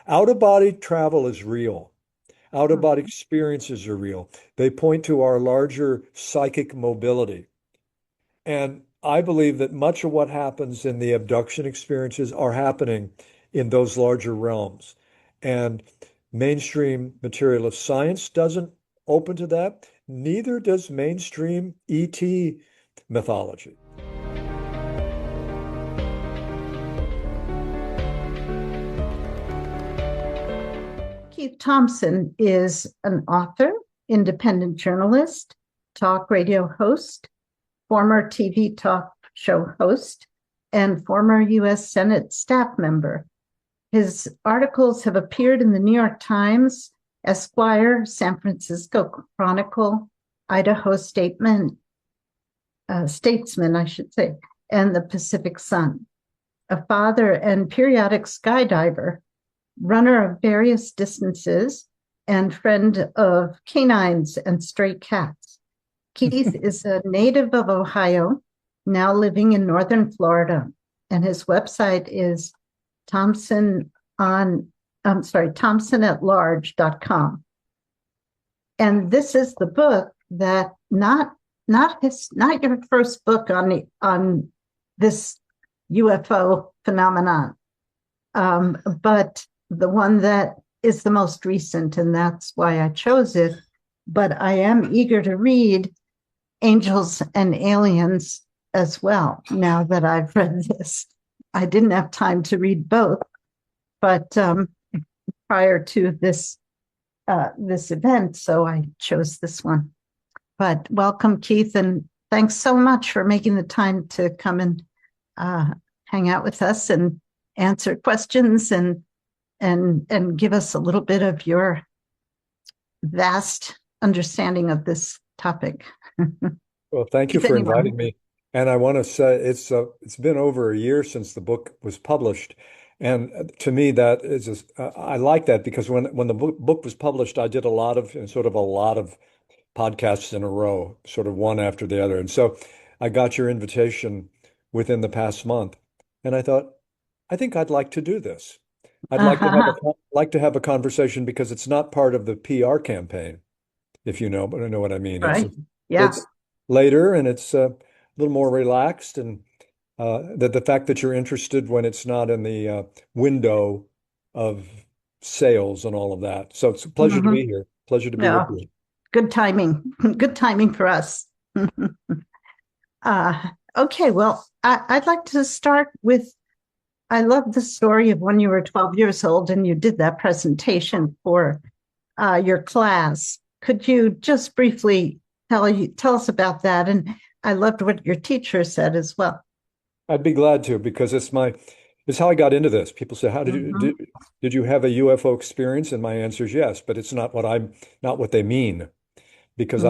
Out-of-body travel is real. Out-of-body experiences are real. They point to our larger psychic mobility. And I believe that much of what happens in the abduction experiences are happening in those larger realms. And mainstream materialist science doesn't open to that. Neither does mainstream ET mythology. Keith Thompson is an author, independent journalist, talk radio host, former TV talk show host, and former U.S. Senate staff member. His articles have appeared in the New York Times, Esquire, San Francisco Chronicle, Idaho Statesman, I should say, and the Pacific Sun. A father and periodic skydiver, runner of various distances, and friend of canines and stray cats. Keith is a native of Ohio, now living in northern Florida, and his website is thompsonatlarge.com. And this is the book that not your first book on this UFO phenomenon, but the one that is the most recent, and that's why I chose it. But I am eager to read Angels and Aliens as well, now that I've read this. I didn't have time to read both, but prior to this event, so I chose this one. But welcome, Keith, and thanks so much for making the time to come and hang out with us and answer questions and give us a little bit of your vast understanding of this topic. Well, thank you for inviting me. And I want to say it's been over a year since the book was published. And to me, that is I like that because when the book was published, I did a lot of podcasts in a row, sort of one after the other. And so I got your invitation within the past month. And I thought, I think I'd like to do this. I'd like to have a conversation because it's not part of the PR campaign, if you know, but I know what I mean. Right. Yeah. It's later and it's a little more relaxed, and the fact that you're interested when it's not in the window of sales and all of that. So it's a pleasure to be here. Pleasure to be with you. Good timing. Good timing for us. Okay, well, I'd like to start with, I love the story of when you were 12 years old and you did that presentation for your class. Could you just briefly tell us about that? And I loved what your teacher said as well. I'd be glad to, because it's how I got into this. People say, "How did you have a UFO experience?" And my answer is yes, but it's not what they mean, because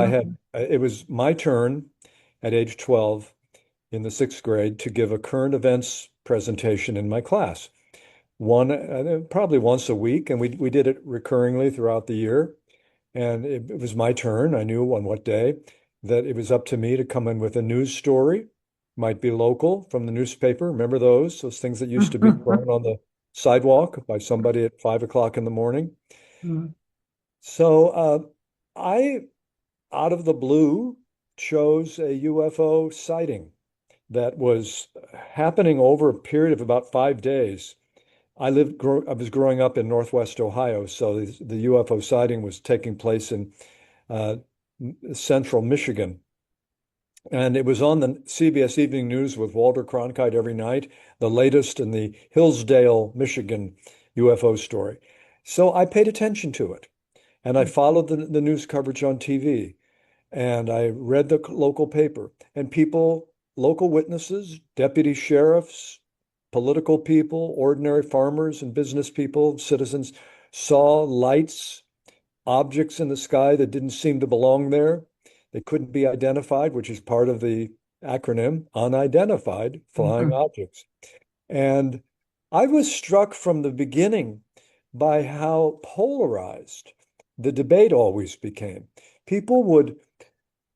it was my turn at age 12 in the 6th grade to give a current events presentation in my class, probably once a week, and we did it recurringly throughout the year. And it was my turn. I knew on what day that it was up to me to come in with a news story, might be local from the newspaper. Remember those things that used to be thrown on the sidewalk by somebody at 5 o'clock in the morning. So I, out of the blue, chose a UFO sighting that was happening over a period of about 5 days. I was growing up in Northwest Ohio, so the UFO sighting was taking place in central Michigan. And it was on the CBS Evening News with Walter Cronkite every night, the latest in the Hillsdale, Michigan UFO story. So I paid attention to it, and I followed the news coverage on TV, and I read the local paper, and local witnesses, deputy sheriffs, political people, ordinary farmers and business people, citizens, saw lights, objects in the sky that didn't seem to belong there. They couldn't be identified, which is part of the acronym, unidentified flying objects. And I was struck from the beginning by how polarized the debate always became. People would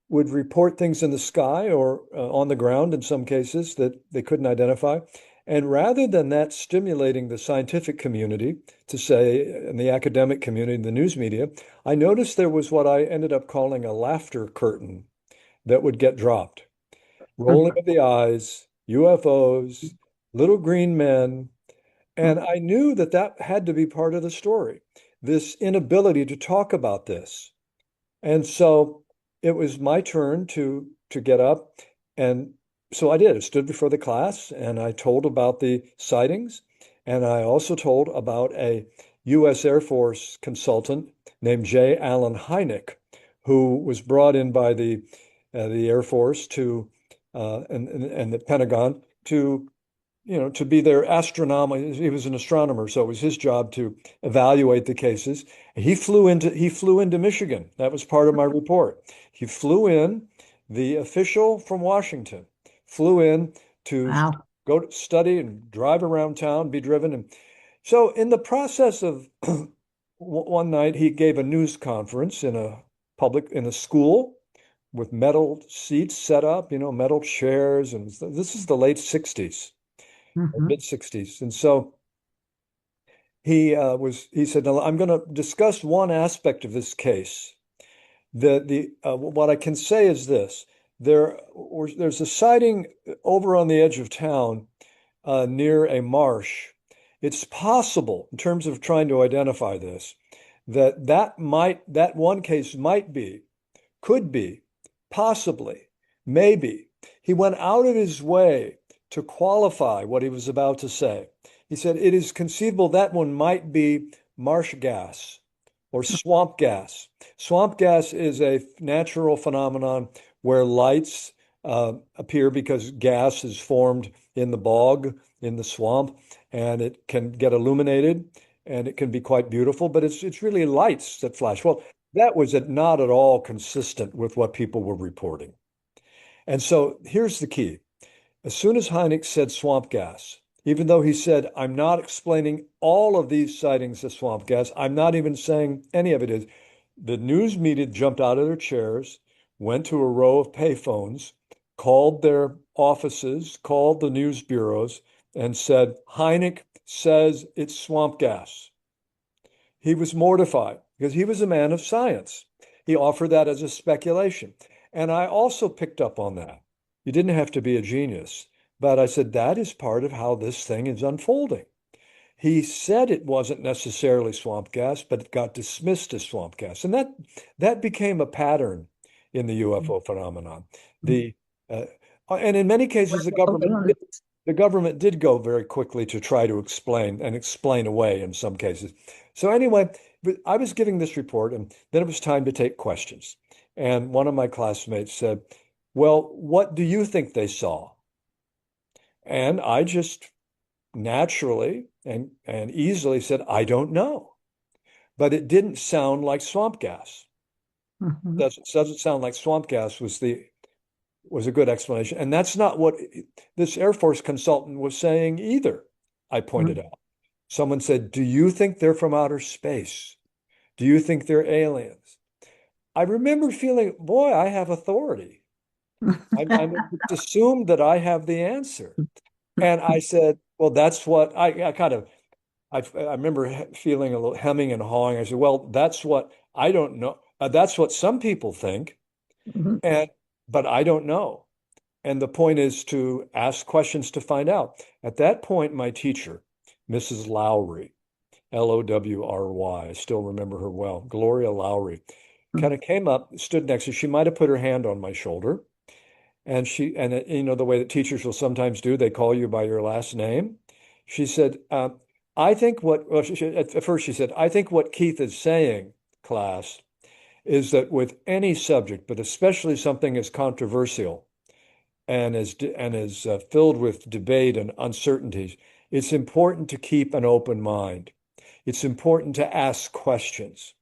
report things in the sky or on the ground in some cases that they couldn't identify. And rather than that stimulating the scientific community to say, and the academic community, the news media, I noticed there was what I ended up calling a laughter curtain that would get dropped. Rolling of the eyes, UFOs, little green men. And I knew that that had to be part of the story, this inability to talk about this. And so it was my turn to get up. And so I did. I stood before the class and I told about the sightings. And I also told about a U.S. Air Force consultant named J. Allen Hynek, who was brought in by the Air Force to and the Pentagon to to be their astronomer. He was an astronomer, so it was his job to evaluate the cases. He flew into Michigan. That was part of my report. He flew in, the official from Washington flew in to Wow. go to study and drive around town, be driven. And so in the process of one night, he gave a news conference in a school with metal seats set up, metal chairs, and this is the late 60s or Hmm. mid 60s. And so he said, "Now I'm going to discuss one aspect of this case. What I can say is this. There's a sighting over on the edge of town near a marsh. It's possible, in terms of trying to identify this, that one case could be, possibly, maybe." He went out of his way to qualify what he was about to say. He said, "It is conceivable that one might be marsh gas or swamp gas." Swamp gas is a natural phenomenon where lights appear because gas is formed in the bog, in the swamp, and it can get illuminated and it can be quite beautiful, but it's really lights that flash. Well, that was not at all consistent with what people were reporting. And so here's the key. As soon as Hynek said swamp gas, even though he said, "I'm not explaining all of these sightings as swamp gas, I'm not even saying any of it is," the news media jumped out of their chairs, went to a row of payphones, called their offices, called the news bureaus, and said, "Hynek says it's swamp gas." He was mortified because he was a man of science. He offered that as a speculation. And I also picked up on that. You didn't have to be a genius, but I said, that is part of how this thing is unfolding. He said it wasn't necessarily swamp gas, but it got dismissed as swamp gas. And that became a pattern in the UFO phenomenon. The and in many cases, the government did go very quickly to try to explain away in some cases. So anyway, but I was giving this report, and then it was time to take questions. And one of my classmates said, "Well, what do you think they saw?" And I just naturally and easily said, "I don't know." But it didn't sound like swamp gas. Hmm. Doesn't sound like swamp gas was a good explanation. And that's not what this Air Force consultant was saying either, I pointed out. Someone said, "Do you think they're from outer space? Do you think they're aliens?" I remember feeling, boy, I have authority. It's assumed that I have the answer. And I said, well, that's what I remember feeling a little hemming and hawing. I said, well, that's what I don't know. That's what some people think. And, but I don't know. And the point is to ask questions to find out. At that point, my teacher, Mrs. Lowry, Lowry, I still remember her well, Gloria Lowry, kind of came up, stood next to me. She might have put her hand on my shoulder. And the way that teachers will sometimes do, they call you by your last name. She said, I think at first she said, "I think what Keith is saying, class, is that with any subject, but especially something as controversial and as filled with debate and uncertainties, it's important to keep an open mind. It's important to ask questions."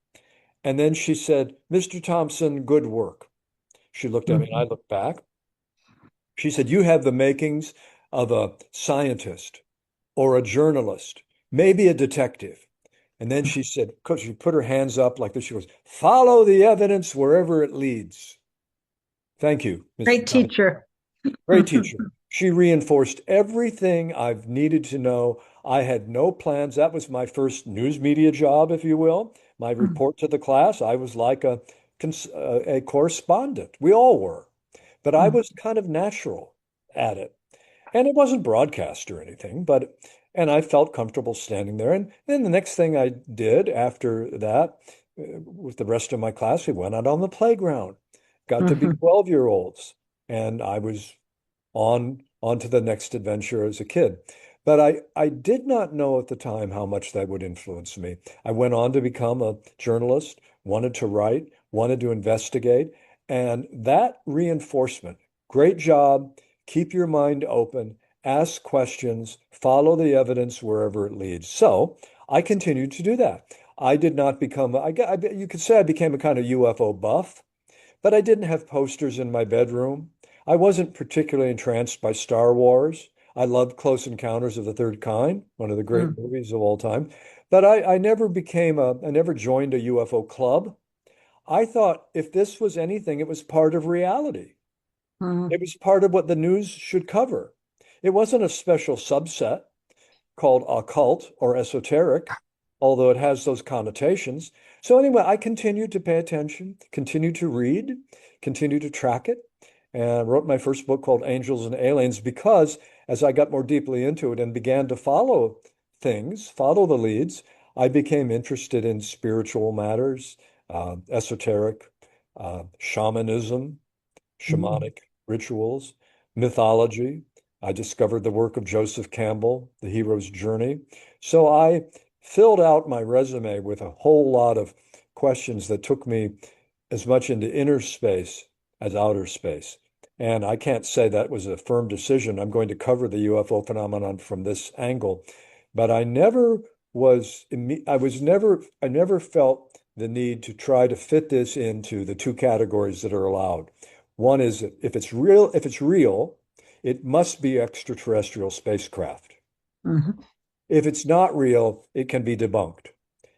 And then she said, "Mr. Thompson, good work." She looked at me and I looked back. She said, "You have the makings of a scientist or a journalist, maybe a detective." And then she said, because she put her hands up like this, she goes, "Follow the evidence wherever it leads." Thank you, Mr. Great Thompson. teacher. Great teacher. She reinforced everything I've needed to know. I had no plans. That was my first news media job, if you will. My Mm, report to the class, I was like a correspondent. We all were. But I mm, was kind of natural at it. And it wasn't broadcast or anything, and I felt comfortable standing there. And then the next thing I did after that, with the rest of my class, we went out on the playground, got to be mhm, 12-year-olds, and I was on to the next adventure as a kid. But I did not know at the time how much that would influence me. I went on to become a journalist, wanted to write, wanted to investigate, and that reinforcement, great job, keep your mind open, ask questions, follow the evidence wherever it leads. So I continued to do that. I did not become, you could say I became a kind of UFO buff. But I didn't have posters in my bedroom. I wasn't particularly entranced by Star Wars. I loved Close Encounters of the Third Kind, one of the great mm, movies of all time. But I never I never joined a UFO club. I thought if this was anything, it was part of reality. mm, It was part of what the news should cover. It wasn't a special subset called occult or esoteric, although it has those connotations. So anyway, I continued to pay attention, continued to read, continued to track it, and wrote my first book called Angels and Aliens because as I got more deeply into it and began to follow things, follow the leads, I became interested in spiritual matters, esoteric, shamanism, mm, shamanic rituals, mythology. I discovered the work of Joseph Campbell, The Hero's Journey. So I filled out my resume with a whole lot of questions that took me as much into inner space as outer space. And I can't say that was a firm decision. I'm going to cover the UFO phenomenon from this angle, but I never felt the need to try to fit this into the two categories that are allowed. One is if it's real, it must be extraterrestrial spacecraft. mhm, If it's not real, it can be debunked.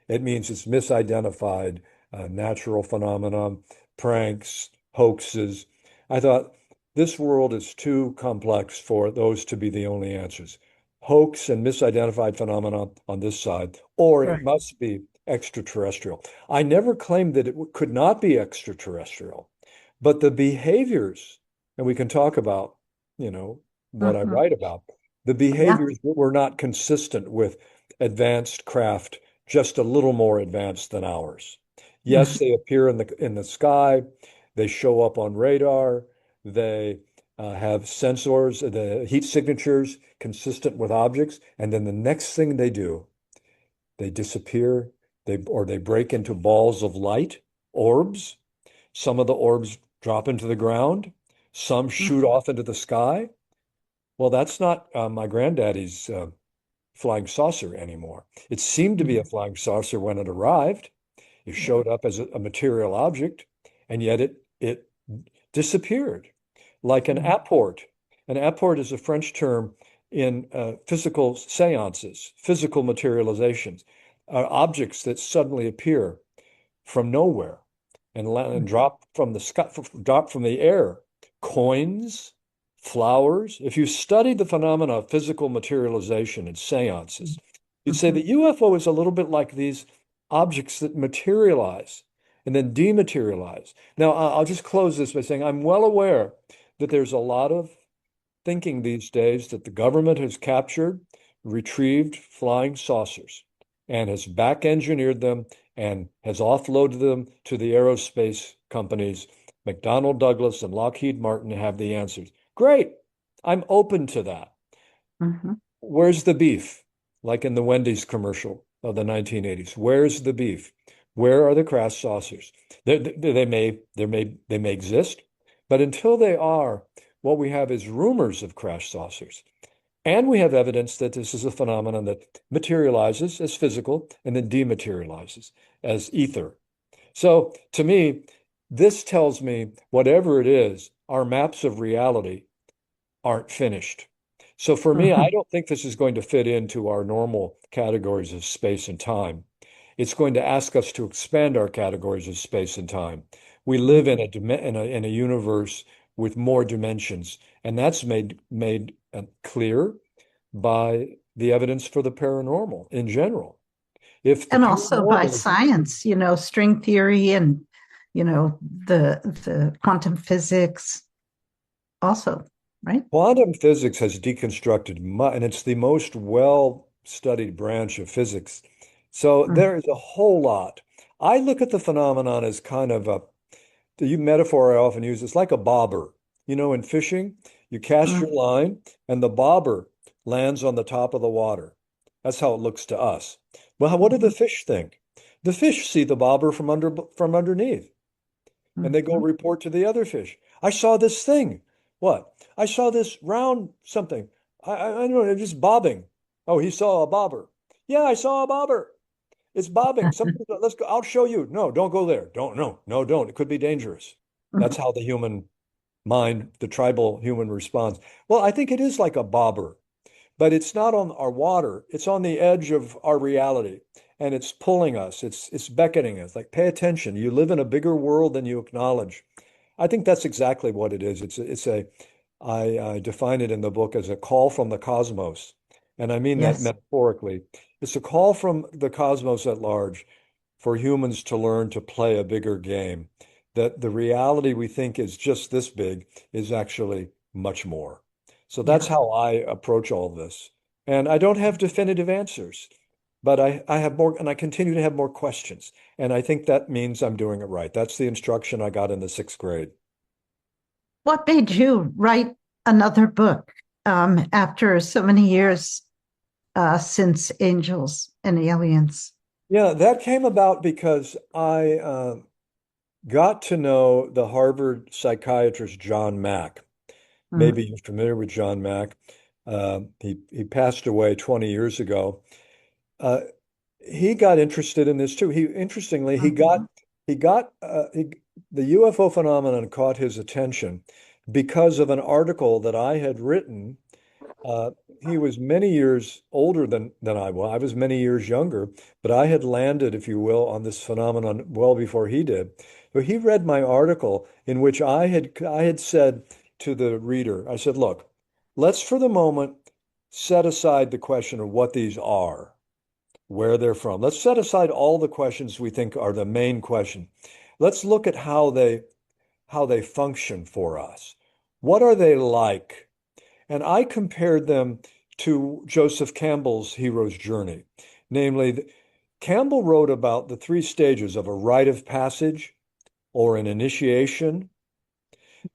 It means it's misidentified, natural phenomenon, pranks, hoaxes. I thought this world is too complex for those to be the only answers. Hoax and misidentified phenomena on this side, or it right. must be extraterrestrial. I never claimed that it could not be extraterrestrial, but the behaviors, and we can talk about, what I Mhm, write about, the yeah. behaviors that were not consistent with advanced craft just a little more advanced than ours. Yes, Mhm, they appear in the sky. They show up on radar. They have sensors, the heat signatures consistent with objects. And then the next thing they do, they disappear. They break into balls of light, orbs. Some of the orbs drop into the ground. Some shoot mhm, off into the sky. Well, that's not my granddaddy's flying saucer anymore. It seemed to be a mhm, flying saucer when it arrived. It showed up as a material object, and yet it disappeared like an mhm, apport. An apport is a French term in physical seances, physical materializations, objects that suddenly appear from nowhere and mhm, drop from the sky, drop from the air. Coins, flowers. If you study the phenomena of physical materialization in seances, you'd say mhm, the UFO is a little bit like these objects that materialize and then dematerialize. Now, I'll just close this by saying I'm well aware that there's a lot of thinking these days that the government has captured, retrieved flying saucers and has back engineered them and has offloaded them to the aerospace companies. McDonnell Douglas and Lockheed Martin have the answers. Great. I'm open to that. mhm, Where's the beef? Like in the Wendy's commercial of the 1980s. Where's the beef? Where are the crash saucers? They may exist, but until they are, what we have is rumors of crash saucers. And we have evidence that this is a phenomenon that materializes as physical and then dematerializes as ether. So to me, this tells me whatever it is, our maps of reality aren't finished. So for me, I mhm, don't think this is going to fit into our normal categories of space and time. It's going to ask us to expand our categories of space and time. We live in mhm, a universe with more dimensions. And that's made clear by the evidence for the paranormal in general. If the And also by paranormal is science, string theory and, the quantum physics also, right? quantum physics has deconstructed much, and it's the most well-studied branch of physics. So Mm, there is a whole lot. I look at the phenomenon as kind of the metaphor I often use. It's like a bobber. In fishing, you cast your mm, line and the bobber lands on the top of the water. That's how it looks to us. Well, what do the mhm, fish think? The fish see the bobber from underneath, and they go mhm. report to the other fish. I saw this thing. What? I saw this round something. I don't know, it's just bobbing. Oh, he saw a bobber. Yeah, I saw a bobber. It's bobbing. Something, let's go. I'll show you. No, don't go there. Don't, no, no, don't. It could be dangerous. That's how the human mind, the tribal human responds. Well, I think it is like a bobber, but it's not on our water. It's on the edge of our reality, and it's pulling us. It's beckoning us. Like, pay attention. You live in a bigger world than you acknowledge. I think that's exactly what it is. I define it in the book as a call from the cosmos, and I mean that Yes. metaphorically. It's a call from the cosmos at large for humans to learn to play a bigger game. That the reality we think is just this big is actually much more. So that's Yeah. how I approach all this. And I don't have definitive answers, but I have more, and I continue to have more questions. And I think that means I'm doing it right. That's the instruction I got in the sixth grade. What made you write another book after so many years since Angels and Aliens? Yeah, that came about because I got to know the Harvard psychiatrist John Mack. Mm, Maybe you're familiar with John Mack. He passed away 20 years ago. Uh, he got interested in this too. Interestingly, mhm, he got the UFO phenomenon caught his attention because of an article that I had written. Uh, he was many years older than I was. I was many years younger, but I had landed, if you will, on this phenomenon well before he did. So he read my article in which I had said to the reader, I said, look, let's for the moment set aside the question of what these are, where they're from. Let's set aside all the questions we think are the main question. Let's look at how they function for us. What are they like? And I compared them to Joseph Campbell's hero's journey. Namely, Campbell wrote about the three stages of a rite of passage or an initiation.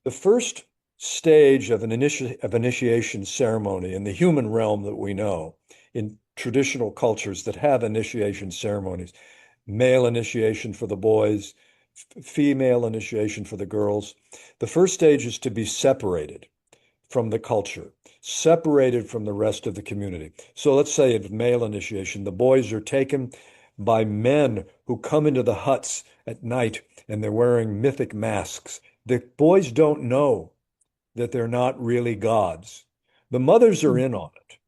The first stage of initiation ceremony in the human realm that we know, in traditional cultures that have initiation ceremonies, male initiation for the boys, female initiation for the girls. The first stage is to be separated from the culture, separated from the rest of the community. So let's say it's male initiation. The boys are taken by men who come into the huts at night and they're wearing mythic masks. The boys don't know that they're not really gods. The mothers are mm, in on it.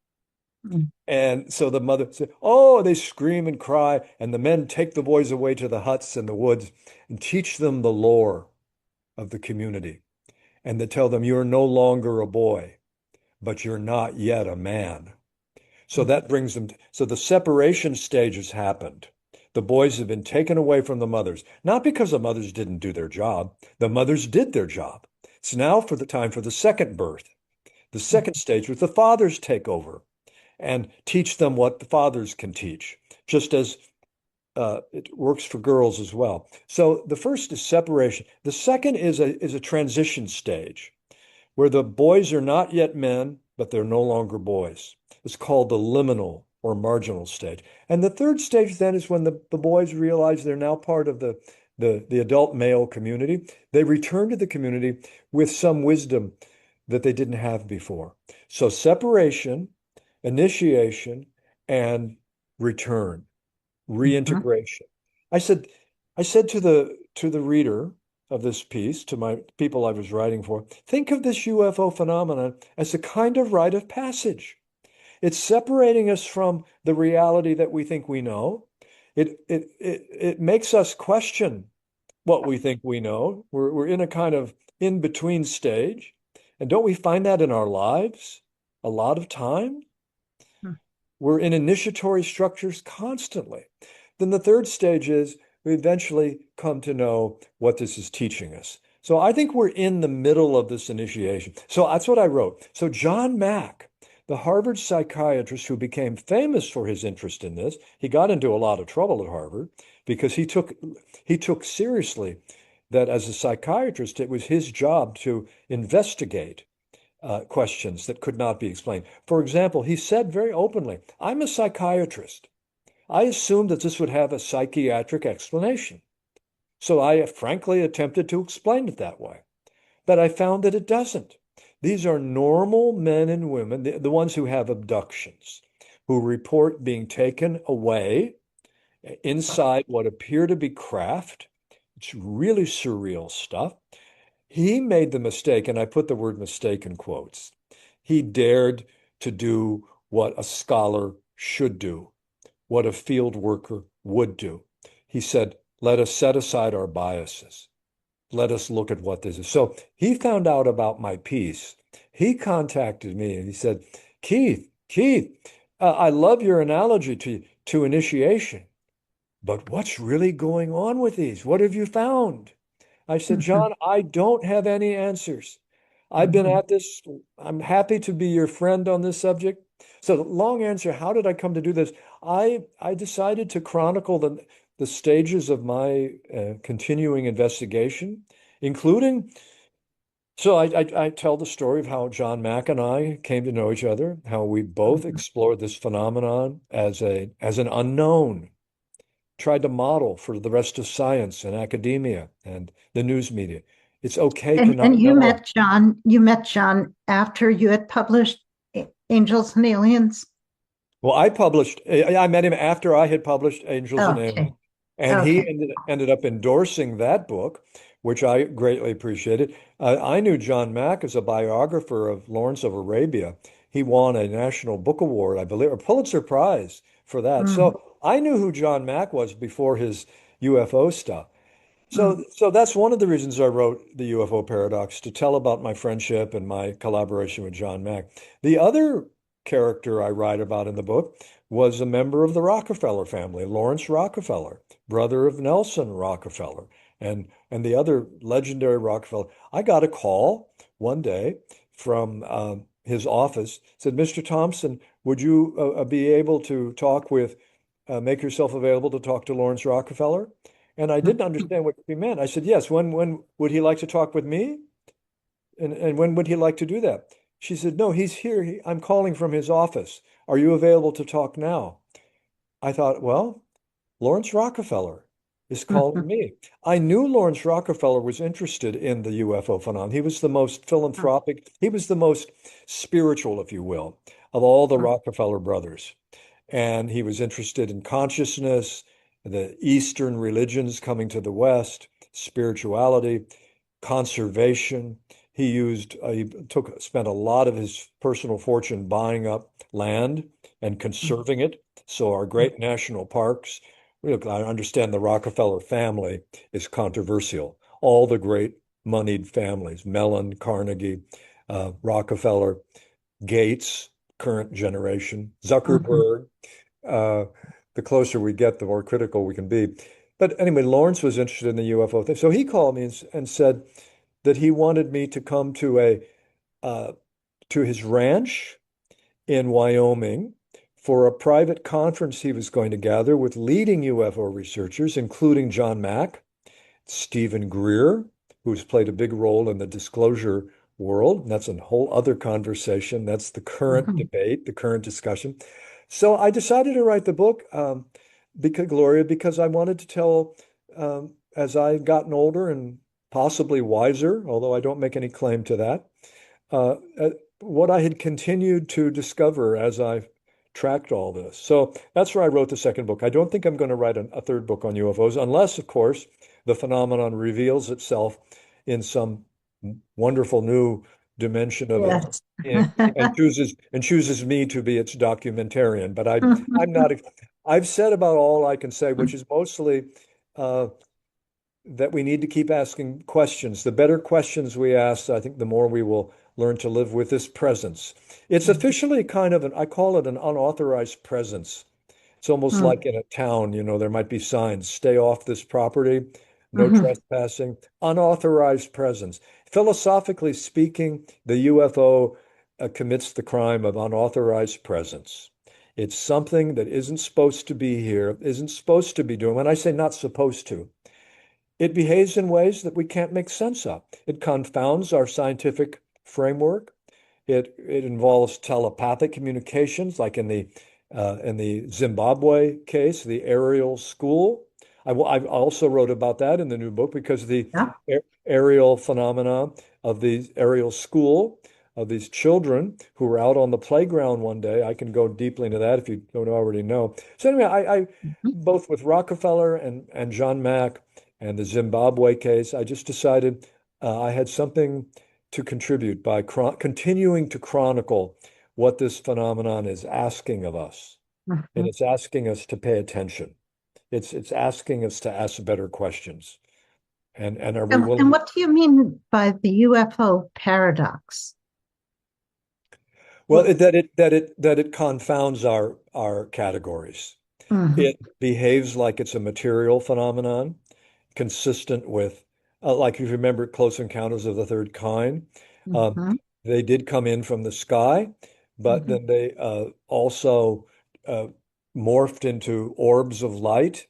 mm, And so the mother said, oh, they scream and cry. And the men take the boys away to the huts in the woods and teach them the lore of the community. And they tell them, you're no longer a boy, but you're not yet a man. So mm, that brings them, so the separation stage has happened. The boys have been taken away from the mothers, not because the mothers didn't do their job. The mothers did their job. It's now for the time for the second birth. The mm, second stage was the fathers take over and teach them what the fathers can teach, just as it works for girls as well. So the first is separation. The second is a transition stage where the boys are not yet men, but they're no longer boys. It's called the liminal or marginal stage. And the third stage then is when the boys realize they're now part of the adult male community. They return to the community with some wisdom that they didn't have before. So separation, initiation, and return, mhm. reintegration. I said, I said to the reader of this piece, to my people I was writing for, think of this UFO phenomenon as a kind of rite of passage. It's separating us from the reality that we think we know. It makes us question what we think we know. We're in a kind of in-between stage. And don't we find that in our lives a lot of time? Hmm. We're in initiatory structures constantly. Then the third stage is we eventually come to know what this is teaching us. So I think we're in the middle of this initiation. So that's what I wrote. So John Mack, the Harvard psychiatrist who became famous for his interest in this, he got into a lot of trouble at Harvard because he took seriously that as a psychiatrist, it was his job to investigate questions that could not be explained. For example, he said very openly, I'm a psychiatrist. I assumed that this would have a psychiatric explanation. So I frankly attempted to explain it that way. But I found that it doesn't. These are normal men and women, the ones who have abductions, who report being taken away inside what appear to be craft. It's really surreal stuff. He made the mistake, and I put the word mistake in quotes. He dared to do what a scholar should do, what a field worker would do. He said, let us set aside our biases. Let us look at what this is. So he found out about my piece. He contacted me and he said, Keith, I love your analogy to initiation, but what's really going on with these? What have you found? I said, John, I don't have any answers. I've been at this. I'm happy to be your friend on this subject. So, long answer, how did I come to do this? I decided to chronicle the stages of my continuing investigation, including, so I tell the story of how John Mack and I came to know each other, how we both explored this phenomenon as an unknown, tried to model for the rest of science and academia and the news media. It's okay to And not know. you met John after you had published Angels and Aliens. Well, I met him after I had published Angels and Okay. Aliens, and he Okay. ended up endorsing that book, which I greatly appreciated. I knew John Mack as a biographer of Lawrence of Arabia. He won a National Book Award, I believe, or Pulitzer Prize for that. Mm, So I knew who John Mack was before his UFO stuff. mm. So that's one of the reasons I wrote the UFO Paradox, to tell about my friendship and my collaboration with John Mack. The other character I write about in the book was a member of the Rockefeller family, Lawrence Rockefeller, brother of Nelson Rockefeller, and the other legendary Rockefeller. I got a call one day from his office, said, Mr. Thompson, would you be able to make yourself available to talk to Lawrence Rockefeller? And I didn't understand what he meant. I said, yes, when would he like to talk with me? And when would he like to do that? She said, no, he's here. I'm calling from his office. Are you available to talk now? I thought, well, Lawrence Rockefeller is calling me. I knew Lawrence Rockefeller was interested in the UFO phenomenon. He was the most philanthropic, he was the most spiritual, if you will, of all the Rockefeller brothers. And he was interested in consciousness, the Eastern religions coming to the West, spirituality, conservation. Spent a lot of his personal fortune buying up land and conserving it. So our great national parks, look, I understand the Rockefeller family is controversial. All the great moneyed families, Mellon, Carnegie, Rockefeller, Gates, current generation, Zuckerberg, uh, the closer we get, the more critical we can be. But anyway, Lawrence was interested in the UFO thing. So he called me and said that he wanted me to come uh, to his ranch in Wyoming for a private conference he was going to gather with leading UFO researchers, including John Mack, Stephen Greer, who's played a big role in the disclosure world. That's a whole other conversation. That's the current debate, the current discussion. So I decided to write the book, because I wanted to tell, as I've gotten older and possibly wiser, although I don't make any claim to that, uh, uh, what I had continued to discover as I tracked all this. So that's where I wrote the second book. I don't think I'm going to write a third book on UFOs, unless, of course, the phenomenon reveals itself in some wonderful new dimension of it, Yes. and chooses me to be its documentarian. But I'm, I'm not. I've said about all I can say, which is mostly, uh, that we need to keep asking questions. The better questions we ask, I think the more we will learn to live with this presence. It's officially kind of I call it an unauthorized presence. It's almost Mm-hmm. like in a town, there might be signs, stay off this property, no Mm-hmm. trespassing, unauthorized presence. Philosophically speaking, the UFO commits the crime of unauthorized presence. It's something that isn't supposed to be here, isn't supposed to be doing. When I say not supposed to, it behaves in ways that we can't make sense of. It confounds our scientific framework. It involves telepathic communications, like in the Zimbabwe case, the aerial school. I also wrote about that in the new book because the Yeah. aerial phenomena of the aerial school of these children who were out on the playground one day. I can go deeply into that if you don't already know. So anyway, I Mhm. both with Rockefeller and John Mack and the Zimbabwe case, I just decided I had something to contribute by continuing to chronicle what this phenomenon is asking of us. And Mhm. it's asking us to pay attention. It's asking us to ask better questions. And are we And willing? what do you mean by the UFO paradox? Well, that it confounds our categories. Mm-hmm. It behaves like it's a material phenomenon, consistent with, like if you remember Close Encounters of the Third Kind, um, Mm-hmm. they did come in from the sky, but Mm-hmm. then they also uh, morphed into orbs of light.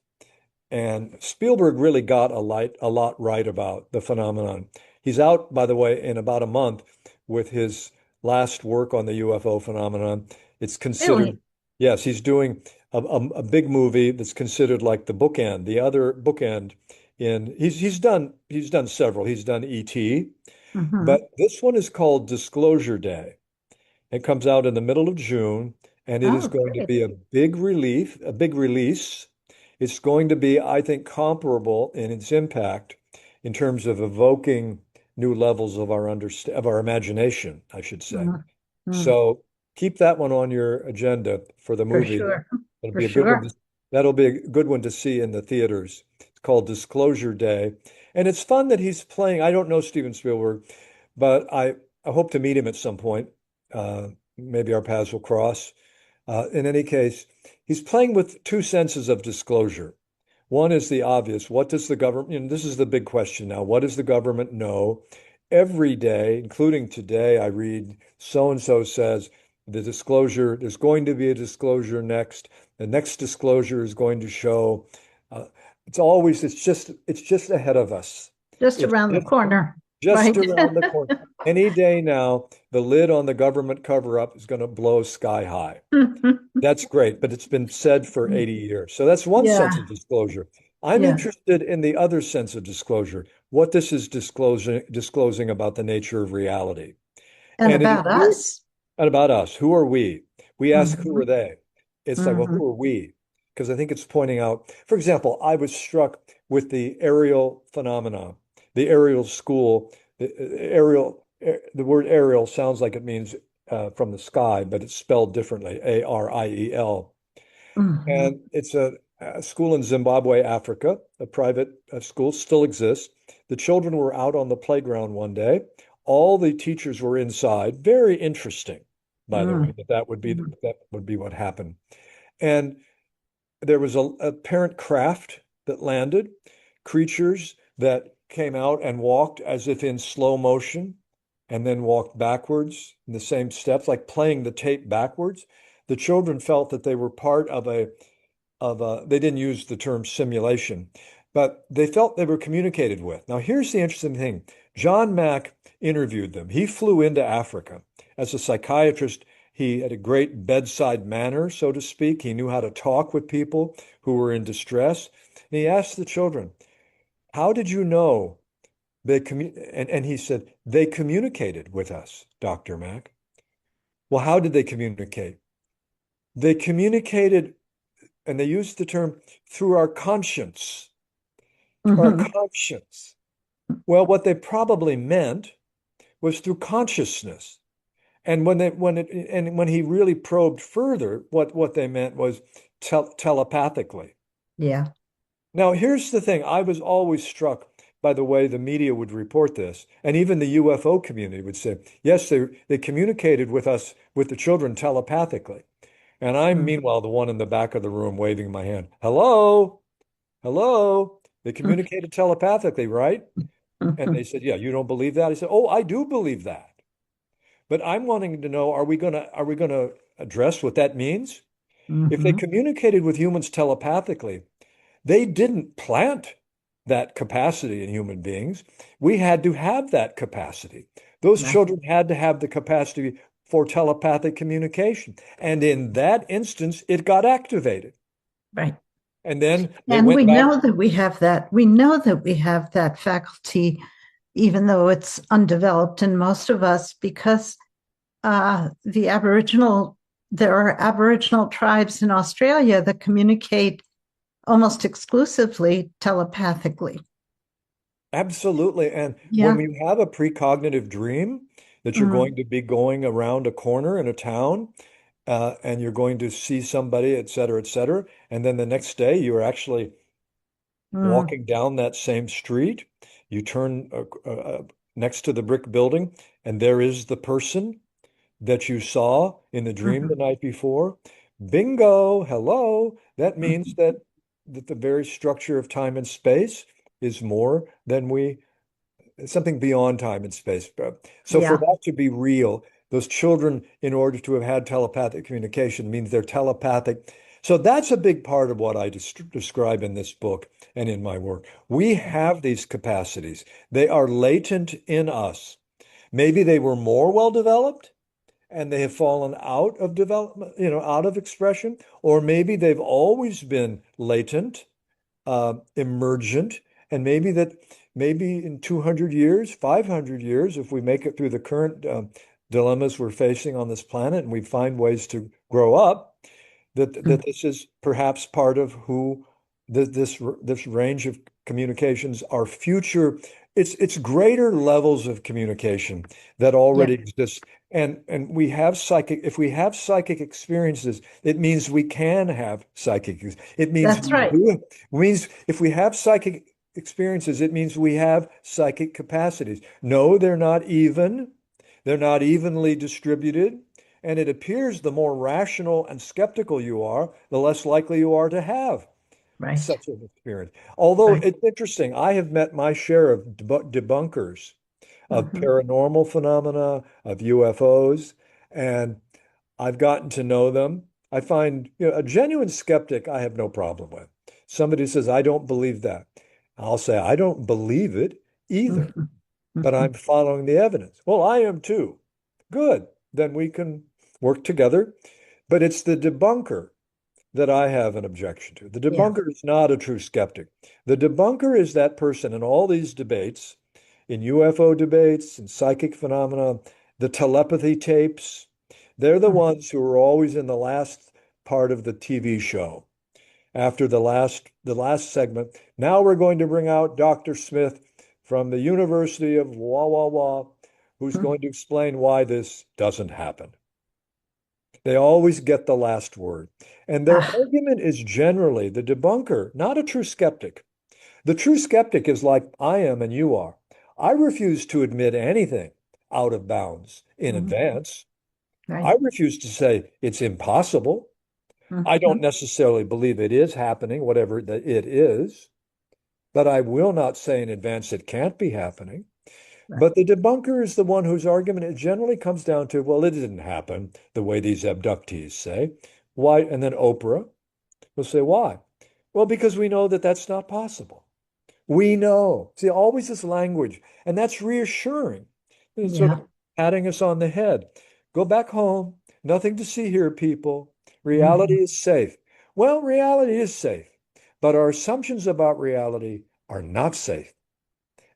And Spielberg really got a lot right about the phenomenon. He's out, by the way, in about a month with his last work on the UFO phenomenon. It's considered, Really? yes, he's doing a big movie that's considered like the bookend, the other bookend. He's done several. He's done E.T., Mm-hmm. but this one is called Disclosure Day. It comes out in the middle of June, and it is Oh, going to great. be a big release. It's going to be, I think, comparable in its impact in terms of evoking new levels of of our imagination, I should say. Mm-hmm. So keep that one on your agenda for the For movie. sure. It'll For be a good one. sure. That'll be a good one to see in the theaters. It's called Disclosure Day. And it's fun that he's playing. I don't know Steven Spielberg, but I hope to meet him at some point. Maybe our paths will cross. In any case, he's playing with two senses of disclosure. One is the obvious. What does the government, this is the big question now. What does the government know? Every day, including today, I read so and so says the disclosure, there's going to be a disclosure next. The next disclosure is going to show. Uh, it's just ahead of us. Just It's around the corner. just Right. around the corner. Any day now, the lid on the government cover-up is going to blow sky high. That's great, but it's been said for 80 years. So that's one sense Yeah. of disclosure. I'm Yeah. interested in the other sense of disclosure, what this is disclosing about the nature of reality. And And it is about very us. and about us. Who are we? We ask, who Mm-hmm. are they? It's like, well, Mm-hmm. who are we? Because I think it's pointing out, for example, I was struck with the aerial phenomena, the aerial school, the word aerial sounds like it means from the sky, but it's spelled differently, Ariel. Mm-hmm. And it's a school in Zimbabwe, Africa, a private school, still exists. The children were out on the playground one day. All the teachers were inside. Very interesting, by the way, Mm-hmm. that would be what happened. And there was a apparent craft that landed, creatures that came out and walked as if in slow motion, and then walked backwards in the same steps, like playing the tape backwards. The children felt that they were part they didn't use the term simulation, but they felt they were communicated with. Now, here's the interesting thing. John Mack interviewed them. He flew into Africa as a psychiatrist. He had a great bedside manner, so to speak. He knew how to talk with people who were in distress. And he asked the children, how did you know and he said, they communicated with us, Dr. Mack. Well, how did they communicate? They communicated, and they used the term through our conscience. Our Mm-hmm. conscience. Well, what they probably meant was through consciousness. And when he really probed further, what they meant was telepathically. Yeah. Now, here's the thing. I was always struck by the way the media would report this, and even the UFO community would say, yes, they communicated with us, with the children telepathically. And I'm Mm. meanwhile the one in the back of the room waving my hand. Hello, hello. They communicated telepathically, right? And they said, yeah, you don't believe that? I said, oh, I do believe that. But I'm wanting to know, are we gonna address what that means? If they Mhm. communicated with humans telepathically, they didn't plant that capacity in human beings. We had to have that capacity. Those Right, children had to have the capacity for telepathic communication. And in that instance, it got activated. right. And then they And we went back. know that we have that. We know that we have that faculty, even though it's undeveloped in most of us, because the Aboriginal, there are Aboriginal tribes in Australia that communicate almost exclusively telepathically. Absolutely. And when Yeah. you have a precognitive dream that you're Mm, going to be going around a corner in a town, and you're going to see somebody, et cetera, and then the next day you're actually mm, walking down that same street, you turn next to the brick building, and there is the person that you saw in the dream the mhm, night before. Bingo, hello. That means mhm. that the very structure of time and space is more than something beyond time and space. So for Yeah, that to be real, those children, in order to have had telepathic communication, means they're telepathic. So that's a big part of what I describe in this book and in my work. We have these capacities. They are latent in us. Maybe they were more well developed and they have fallen out of development, out of expression, or maybe they've always been latent, emergent, and maybe in 200 years, 500 years, if we make it through the current dilemmas we're facing on this planet and we find ways to grow up, that this is perhaps part of who this range of communications are future. It's greater levels of communication that yeah, already exist. And we have if we have psychic experiences, it means we can have it means that's we right. do it means if we have psychic experiences, it means we have psychic capacities. No, they're not evenly distributed. And it appears the more rational and skeptical you are, the less likely you are to have Right, such an experience. Although right. it's interesting, I have met my share of debunkers of Mhm. paranormal phenomena, of UFOs, and I've gotten to know them. I find, a genuine skeptic I have no problem with. Somebody says, I don't believe that. I'll say, I don't believe it either, Mhm. but I'm Mhm. following the evidence. Well, I am too. Good. Then we can work together. But it's the debunker that I have an objection to. The Yeah, debunker is not a true skeptic. The debunker is that person in all these debates, in UFO debates, in psychic phenomena, the telepathy tapes. They're the mhm. ones who are always in the last part of the TV show. After the last segment, now we're going to bring out Dr. Smith from the University of Wah Wah Wah, who's Mhm. going to explain why this doesn't happen. They always get the last word. And their Ah, argument is generally the debunker, not a true skeptic. The true skeptic is like I am and you are. I refuse to admit anything out of bounds in mhm. advance. I Right. refuse to say it's impossible. I don't Mhm. necessarily believe it is happening, whatever that it is, but I will not say in advance it can't be happening. Right. But the debunker is the one whose argument it generally comes down to, well, it didn't happen the way these abductees say. Why? And then Oprah will say, why? Well, because we know that that's not possible. We know. See, always this language, and that's reassuring. It's sort Yeah. of patting us on the head. Go back home. Nothing to see here, people. Reality Mhm. is safe. Well, reality is safe, but our assumptions about reality are not safe,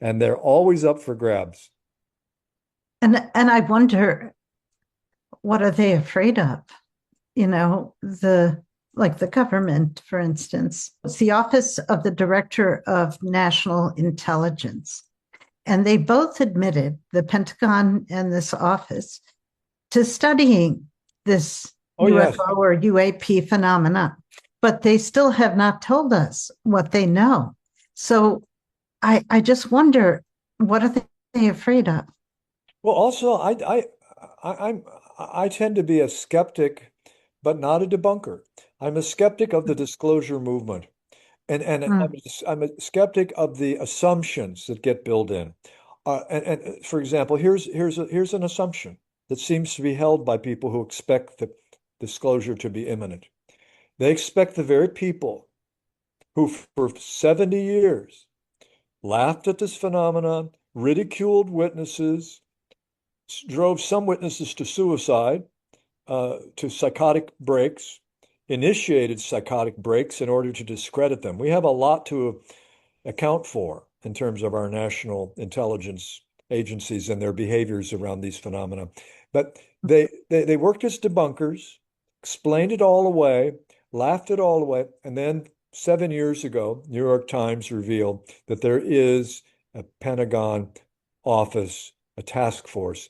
and they're always up for grabs. And I wonder, what are they afraid of? The like the government, for instance. It's the Office of the Director of National Intelligence. And they both admitted, the Pentagon and this office, to studying this Oh, yes. UFO or UAP phenomena. but they still have not told us what they know. So I just wonder, what are they afraid of? Well, also, I tend to be a skeptic, but not a debunker. I'm a skeptic of the disclosure movement, and Mm, I'm a skeptic of the assumptions that get built in. And for example, here's an assumption that seems to be held by people who expect the disclosure to be imminent. They expect the very people who, for 70 years, laughed at this phenomenon, ridiculed witnesses, drove some witnesses to suicide, to psychotic breaks, initiated psychotic breaks in order to discredit them. We have a lot to account for in terms of our national intelligence agencies and their behaviors around these phenomena. But they worked as debunkers, explained it all away, laughed it all away, and then 7 years ago, New York Times revealed that there is a Pentagon office, a task force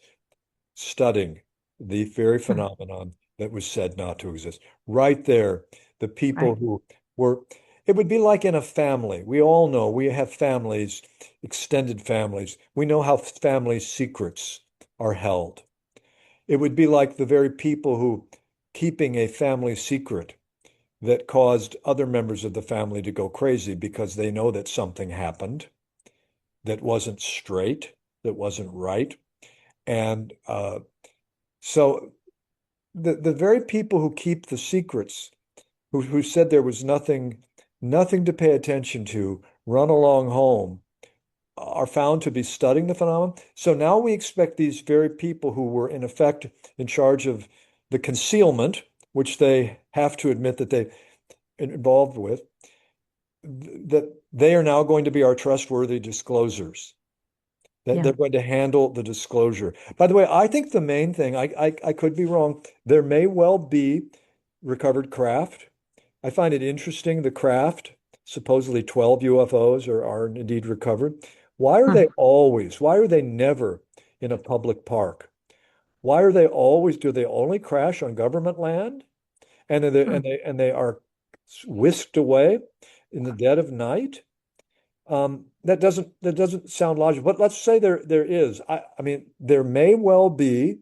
studying the very mm, phenomenon that was said not to exist. Right there, the people right. who were, it would be like in a family. We all know we have families, extended families. We know how family secrets are held. It would be like the very people who, keeping a family secret that caused other members of the family to go crazy because they know that something happened that wasn't straight, that wasn't right. And so the very people who keep the secrets, who said there was nothing to pay attention to, run along home, are found to be studying the phenomenon. So now we expect these very people who were in effect in charge of the concealment, which they have to admit that they involved with, that they are now going to be our trustworthy disclosers. That Yeah. they're going to handle the disclosure. By the way, I think the main thing, I could be wrong, there may well be recovered craft. I find it interesting the craft, supposedly 12 UFOs are indeed recovered. Why are they never in a public park? Why are they always, do they only crash on government land? Mm, And they are whisked away in the dead of night? That doesn't sound logical, but let's say there is. I mean, there may well be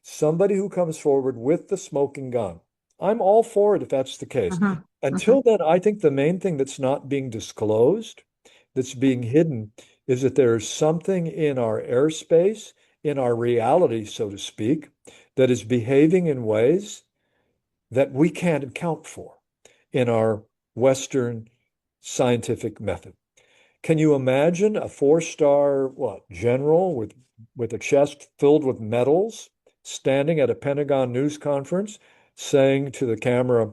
somebody who comes forward with the smoking gun. I'm all for it if that's the case. mhm, Until mhm. then, I think the main thing that's not being disclosed, that's being hidden, is that there is something in our airspace, in our reality, so to speak, that is behaving in ways that we can't account for in our Western scientific method. Can you imagine a four-star general with a chest filled with medals standing at a Pentagon news conference saying to the camera,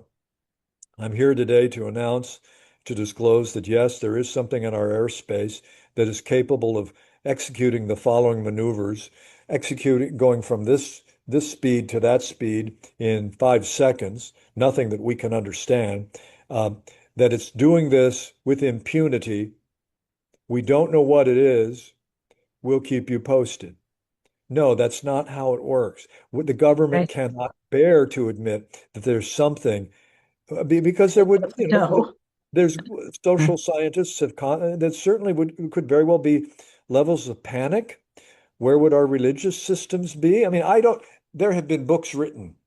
I'm here today to announce, to disclose that yes, there is something in our airspace that is capable of executing the following maneuvers, executing going from this speed to that speed in 5 seconds, nothing that we can understand, that it's doing this with impunity. We don't know what it is. We'll keep you posted. No, that's not how it works. The government Right. cannot bear to admit that there's something because there would, No. there's social Mm, scientists that certainly could very well be levels of panic. Where would our religious systems be? I mean, I don't. There have been books written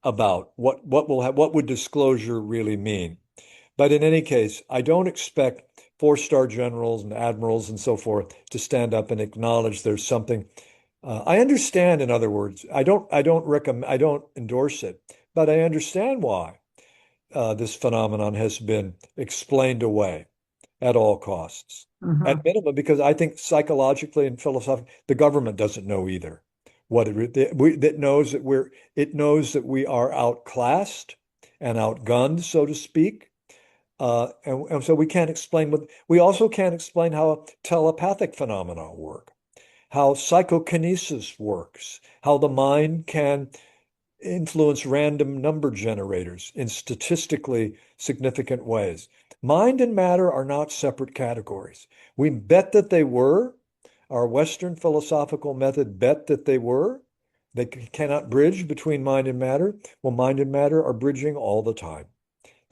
about what would disclosure really mean. But in any case, I don't expect four-star generals and admirals and so forth to stand up and acknowledge there's something. I understand, in other words, I don't endorse it, but I understand why this phenomenon has been explained away at all costs. At mhm. minimum, because I think psychologically and philosophically, the government doesn't know either. That knows that it knows that we are outclassed and outgunned, so to speak. And so we can't explain we also can't explain how telepathic phenomena work, how psychokinesis works, how the mind can influence random number generators in statistically significant ways. Mind and matter are not separate categories. We bet that they were. Our Western philosophical method bet that they were. They cannot bridge between mind and matter. Well, mind and matter are bridging all the time.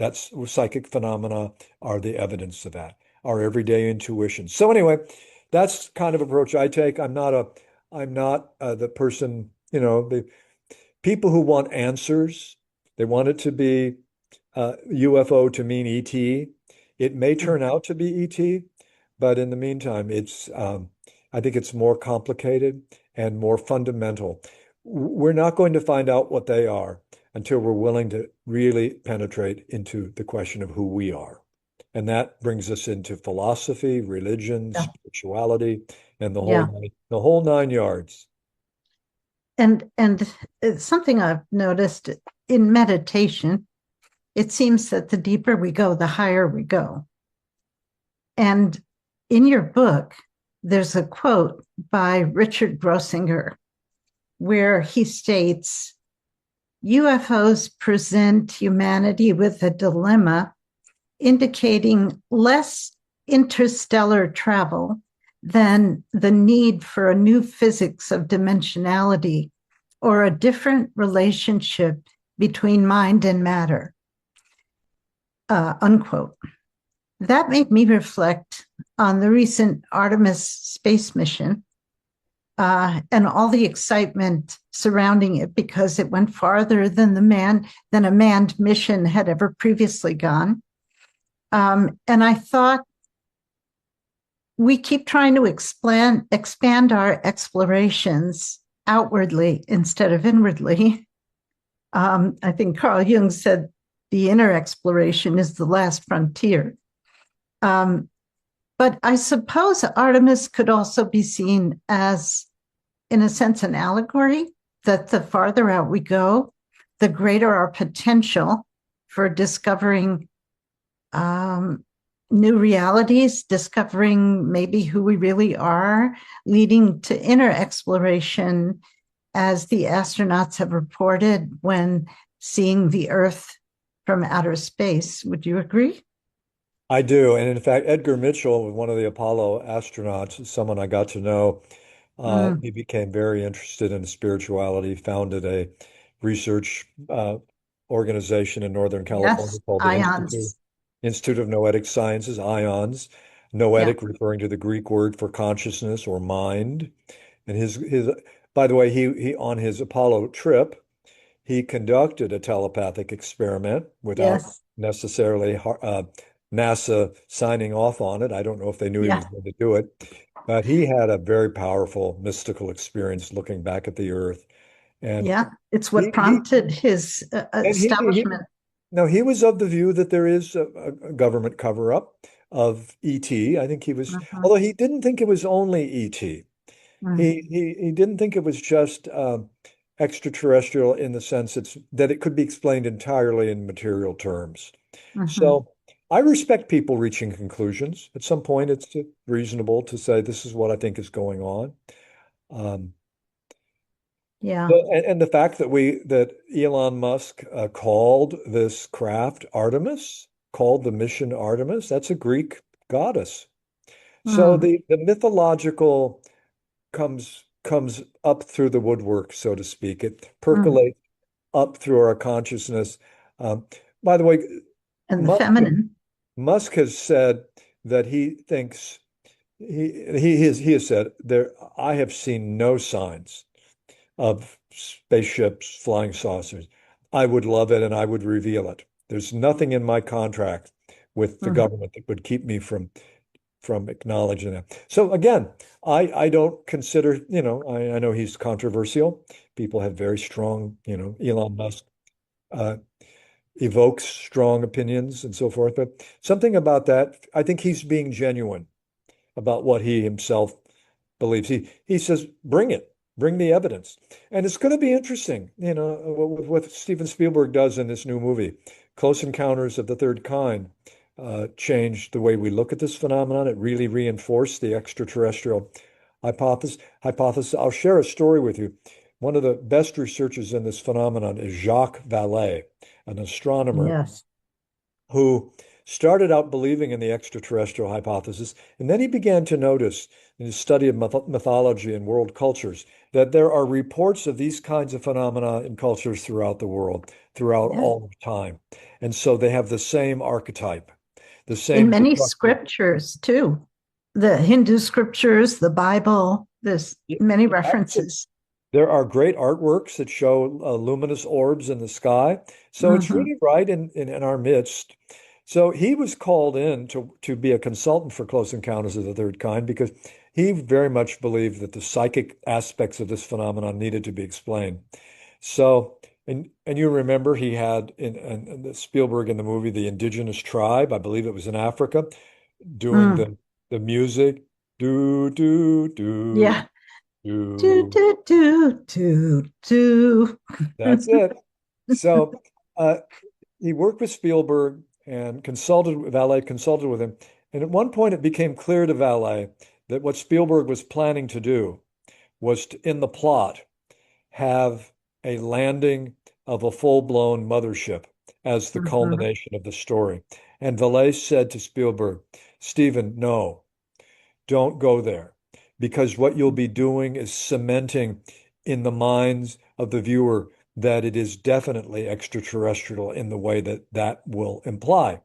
That's psychic phenomena are the evidence of that, our everyday intuition. So anyway, that's kind of approach I take. I'm not the person, the people who want answers. They want it to be UFO to mean ET. It may turn out to be ET, but in the meantime, I think it's more complicated and more fundamental. We're not going to find out what they are until we're willing to really penetrate into the question of who we are. And that brings us into philosophy, religion, Yeah. spirituality, and Yeah. the whole 9 yards. And it's something I've noticed in meditation. It seems that the deeper we go, the higher we go. And in your book, there's a quote by Richard Grossinger where he states, UFOs present humanity with a dilemma indicating less interstellar travel than the need for a new physics of dimensionality or a different relationship between mind and matter, unquote. That made me reflect on the recent Artemis space mission and all the excitement surrounding it because it went farther than a manned mission had ever previously gone. And I thought we keep trying to expand our explorations outwardly instead of inwardly. I think Carl Jung said the inner exploration is the last frontier. But I suppose Artemis could also be seen as, in a sense, an allegory, that the farther out we go, the greater our potential for discovering new realities, discovering maybe who we really are, leading to inner exploration, as the astronauts have reported when seeing the Earth from outer space. Would you agree? I do. And in fact, Edgar Mitchell, one of the Apollo astronauts, someone I got to know, he became very interested in spirituality, founded a research organization in Northern California Yes, called the ions. Institute of Noetic Sciences, IONS. Yeah. Noetic referring to the Greek word for consciousness or mind. And by the way, he on his Apollo trip, he conducted a telepathic experiment without Yes. necessarily NASA signing off on it. I don't know if they knew he was Yeah. going to do it, but he had a very powerful mystical experience looking back at the Earth. And Yeah. It's he what he prompted his and establishment. no, he was of the view that there is a government cover-up of ET. I think he was, Mhm. although he didn't think it was only ET. Mm. He didn't think it was just extraterrestrial in the sense that it could be explained entirely in material terms. Mhm. So I respect people reaching conclusions. At some point, it's reasonable to say this is what I think is going on. Um, Yeah. and the fact that Elon Musk called this craft Artemis, called the mission Artemis, that's a Greek goddess. So Mm. the mythological comes up through the woodwork, so to speak. It Mm. percolates up through our consciousness. Um, by the way, And the Musk, feminine. Musk has said that he thinks he has said there I have seen no signs of spaceships, flying saucers. I would love it and I would reveal it. There's nothing in my contract with the Mhm. government that would keep me from acknowledging that. So again, I don't consider, I know he's controversial. People have very strong, Elon Musk uh, evokes strong opinions and so forth. But something about that, I think he's being genuine about what he himself believes. He says, bring it, bring the evidence. And it's going to be interesting, what Steven Spielberg does in this new movie, Close Encounters of the Third Kind. Changed the way we look at this phenomenon. It really reinforced the extraterrestrial hypothesis. I'll share a story with you. One of the best researchers in this phenomenon is Jacques Vallée, an astronomer Yes. who started out believing in the extraterrestrial hypothesis, and then he began to notice in his study of mythology and world cultures that there are reports of these kinds of phenomena in cultures throughout the world, throughout Yeah. all of time. And so they have the same archetype, the In same many destructive. scriptures too. The Hindu scriptures, the Bible, there's many references. There are great artworks that show luminous orbs in the sky. So it's Hmm. really right in our midst. So he was called in to be a consultant for Close Encounters of the Third Kind because he very much believed that the psychic aspects of this phenomenon needed to be explained. So, and you remember he had in the Spielberg in the movie The Indigenous Tribe, I believe it was in Africa, doing Mm. the music, do do do Yeah. Do, do. do, do, do, do. That's it. So uh, he worked with Spielberg and Valet consulted with him. And at one point, it became clear to Valet that what Spielberg was planning to do was to, in the plot, have a landing of a full-blown mothership as the Mhm. culmination of the story. And Valet said to Spielberg, Stephen, no, don't go there, because what you'll be doing is cementing in the minds of the viewer that it is definitely extraterrestrial in the way that that will imply.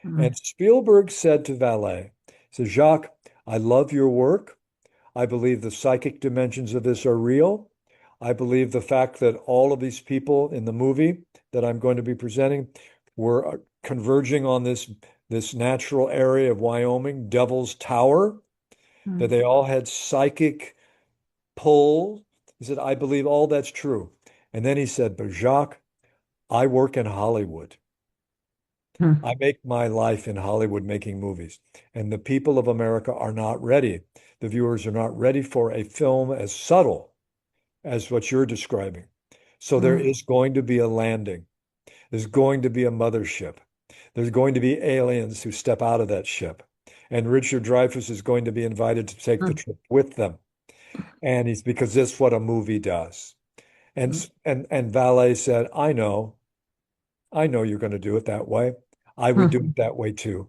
Mm. And Spielberg said to Valet, says, Jacques, I love your work. I believe the psychic dimensions of this are real. I believe the fact that all of these people in the movie that I'm going to be presenting were converging on this natural area of Wyoming, Devil's Tower, that Mm. they all had psychic pull. He said, I believe all that's true. And then he said, but Jacques, I work in Hollywood. Mm. I make my life in Hollywood making movies. And the people of America are not ready. The viewers are not ready for a film as subtle as what you're describing. So there Mm. is going to be a landing. There's going to be a mothership. There's going to be aliens who step out of that ship. And Richard Dreyfuss is going to be invited to take the Mm. trip with them. And he's because that's what a movie does. Mm. And Valet said, I know you're going to do it that way. I would do it that way too.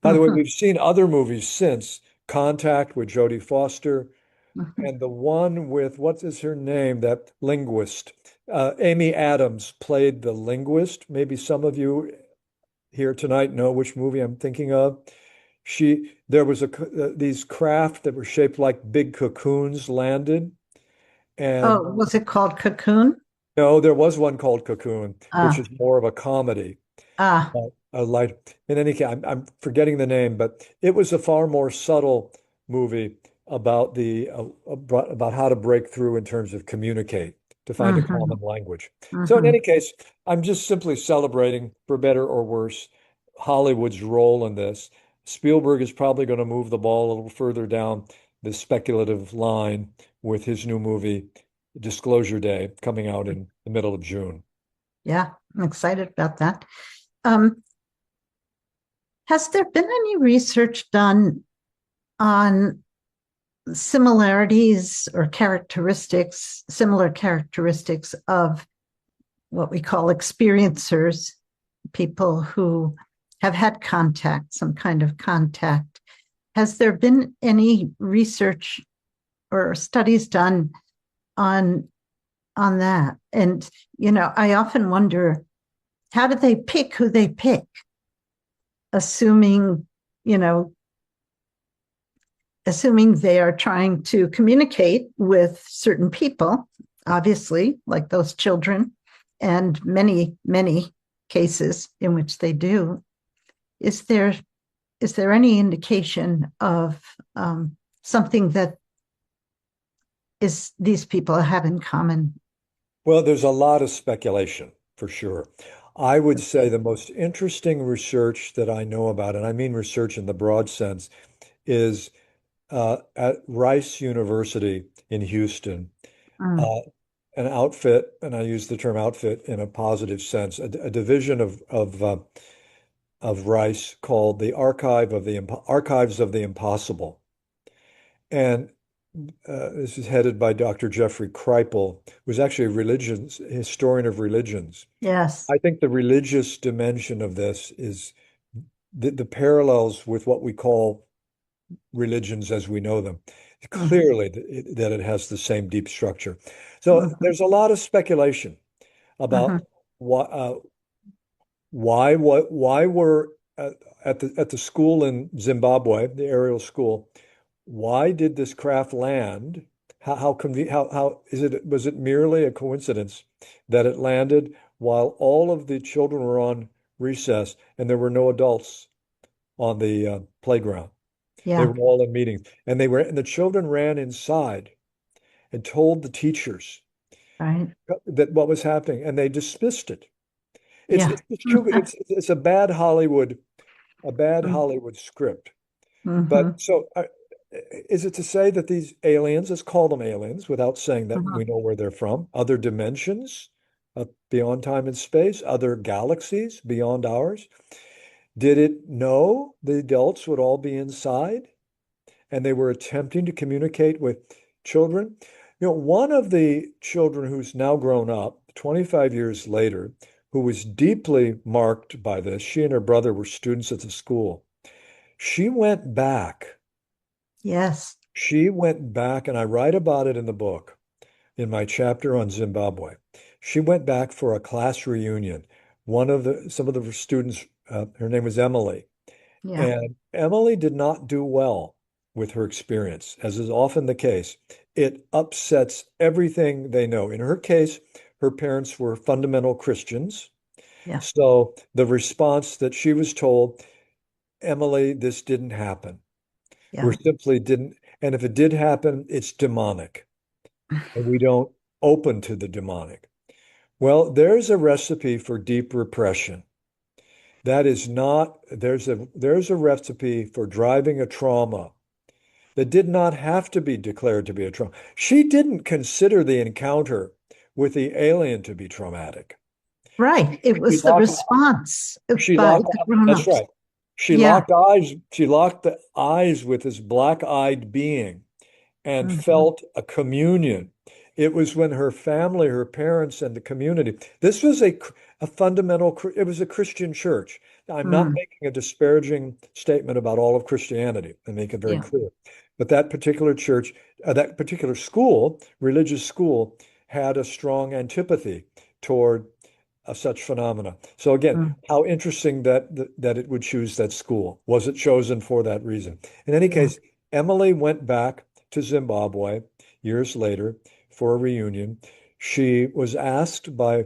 By the way, Mhm. we've seen other movies since Contact with Jodie Foster Mhm. and the one with what is her name, that linguist. Amy Adams played the linguist. Maybe some of you here tonight know which movie I'm thinking of. There was these craft that were shaped like big cocoons landed, and Oh, was it called Cocoon? no, there was one called Cocoon, which Ah, is more of a comedy. ah. A light. In any case, I'm forgetting the name, but it was a far more subtle movie about about how to break through in terms of communicate to find a Mhm. common language. So in any Mhm. case, I'm just simply celebrating, for better or worse, Hollywood's role in this. Spielberg is probably going to move the ball a little further down the speculative line with his new movie, Disclosure Day, coming out in the middle of June. Yeah, I'm excited about that. Um, has there been any research done on similarities or characteristics, similar characteristics of what we call experiencers, people who have had contact, some kind of contact? Has there been any research or studies done on that? And I often wonder, how do they pick who they pick, assuming you know assuming they are trying to communicate with certain people, obviously, like those children, and many, many cases in which they do. Is there any indication of something that is these people have in common? Well, there's a lot of speculation for sure. I would say the most interesting research that I know about, and I mean research in the broad sense, is at Rice University in Houston, Mm. uh, an outfit, and I use the term outfit in a positive sense, a division of Rice called the Archives of the Impossible, and this is headed by Dr. Jeffrey Kripal, who's actually a historian of religions. Yes. I think the religious dimension of this is the parallels with what we call religions as we know them. Mhm. Clearly, that it has the same deep structure. So Mhm. there's a lot of speculation Mhm. about why, why were at the school in Zimbabwe, the aerial school, why did this craft land? How is it was it merely a coincidence that it landed while all of the children were on recess and there were no adults on the playground? They Yeah, were all in meetings, and the children ran inside and told the teachers right. that what was happening, and they dismissed it. Yeah. It's true. It's a bad Hollywood script. But Mm-hmm. so, is it to say that these aliens, let's call them aliens, without saying that we Hmm. know where they're from, other dimensions beyond time and space, other galaxies beyond ours? Did it know the adults would all be inside and they were attempting to communicate with children? One of the children who's now grown up, 25 years later, who was deeply marked by this, she and her brother were students at the school. She went back Yes. She went back, and I write about it in the book, in my chapter on Zimbabwe. She went back for a class reunion. Some of the students, her name was Emily, Yeah. and Emily did not do well with her experience, as is often the case. It upsets everything they know. In her case, her parents were fundamental Christians. Yeah. So the response that she was told, Emily, this didn't happen. Yeah. We're simply didn't. And if it did happen, it's demonic. And we don't open to the demonic. Well, there's a recipe for deep repression. That is not, there's a recipe for driving a trauma that did not have to be declared to be a trauma. She didn't consider the encounter with the alien to be traumatic. Right. It She was the locked, response she by locked, the that's grown-ups. right. Yeah. She locked the eyes with this black-eyed being and Hmm. felt a communion. It was when her family, her parents, and the community, this was a fundamental, it was a Christian church. I'm not Mm. making a disparaging statement about all of Christianity and make it very Yeah. clear. But that particular church, that particular school, religious school, had a strong antipathy toward such phenomena. So again, Mm. how interesting that it would choose that school. Was it chosen for that reason? In any Yeah. case, Emily went back to Zimbabwe years later for a reunion. She was asked by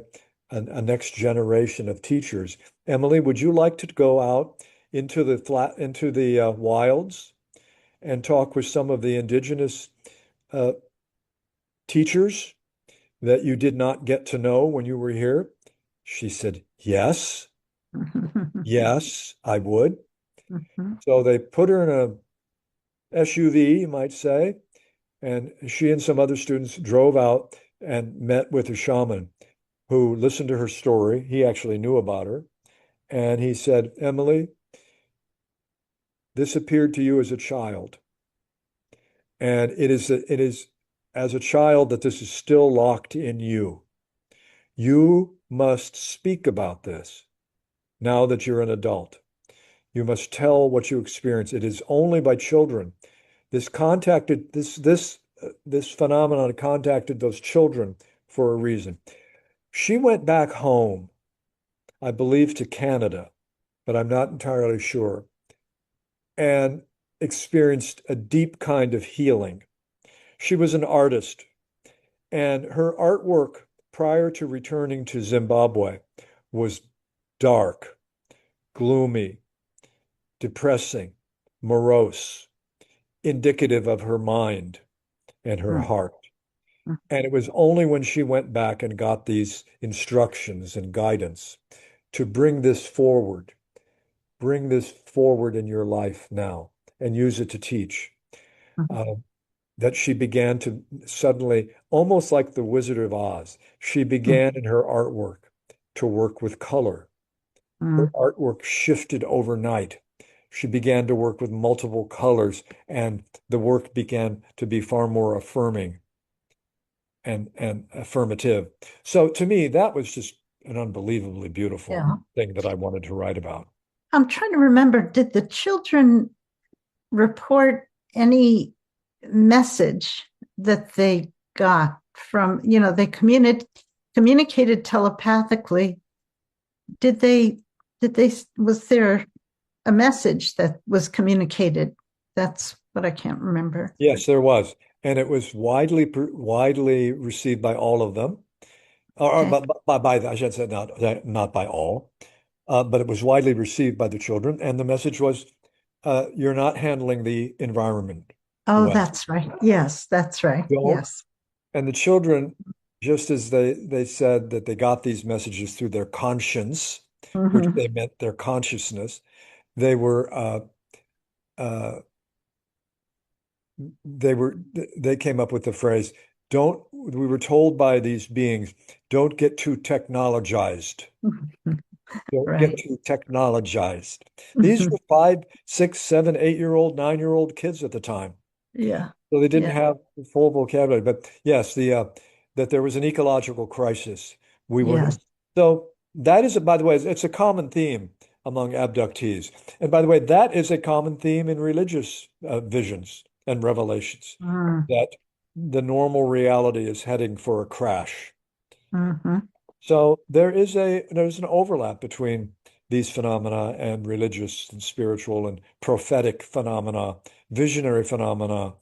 a next generation of teachers, Emily, would you like to go out into the wilds and talk with some of the indigenous uh, teachers that you did not get to know when you were here? She said, yes, yes, I would. Mhm. So they put her in a SUV, you might say, and she and some other students drove out and met with a shaman who listened to her story. He actually knew about her. And he said, Emily, this appeared to you as a child. And it is as a child that this is still locked in you. You must speak about this now that you're an adult. You must tell what you experience. It is only by children. This phenomenon contacted those children for a reason. She went back home, I believe to Canada, but I'm not entirely sure, and experienced a deep kind of healing. She was an artist, and her artwork prior to returning to Zimbabwe was dark, gloomy, depressing, morose, indicative of her mind and her Mm. heart. And it was only when she went back and got these instructions and guidance to bring this forward in your life now and use it to teach, Mhm. uh, that she began to suddenly, almost like the Wizard of Oz, she Mm. began in her artwork to work with color. Her Mm. artwork shifted overnight. She began to work with multiple colors, and the work began to be far more affirming and affirmative. So to me, that was just an unbelievably beautiful Yeah. thing that I wanted to write about. I'm trying to remember, did the children report any message that they got from, they communicated telepathically. Was there a message that was communicated? That's what I can't remember. Yes, there was. And it was widely received by all of them. Or Okay. I should say not by all, but it was widely received by the children. And the message was, you're not handling the environment Oh, well. that's right. Yes, that's right. Don't. Yes. And the children, just as they said that they got these messages through their conscience, which Hmm. they meant their consciousness, they were uh, they came up with the phrase, don't, we were told by these beings, don't get too technologized. Don't get Right. too technologized. These were 5, 6, 7, 8-year-old, 9-year-old kids at the time. Yeah. So they didn't Yeah. have the full vocabulary. But yes, that there was an ecological crisis. We were Yes. so that is, by the way, it's a common theme among abductees. And by the way, that is a common theme in religious visions and revelations, Mm. that the normal reality is heading for a crash. Hmm. So there's an overlap between these phenomena and religious and spiritual and prophetic phenomena, visionary phenomena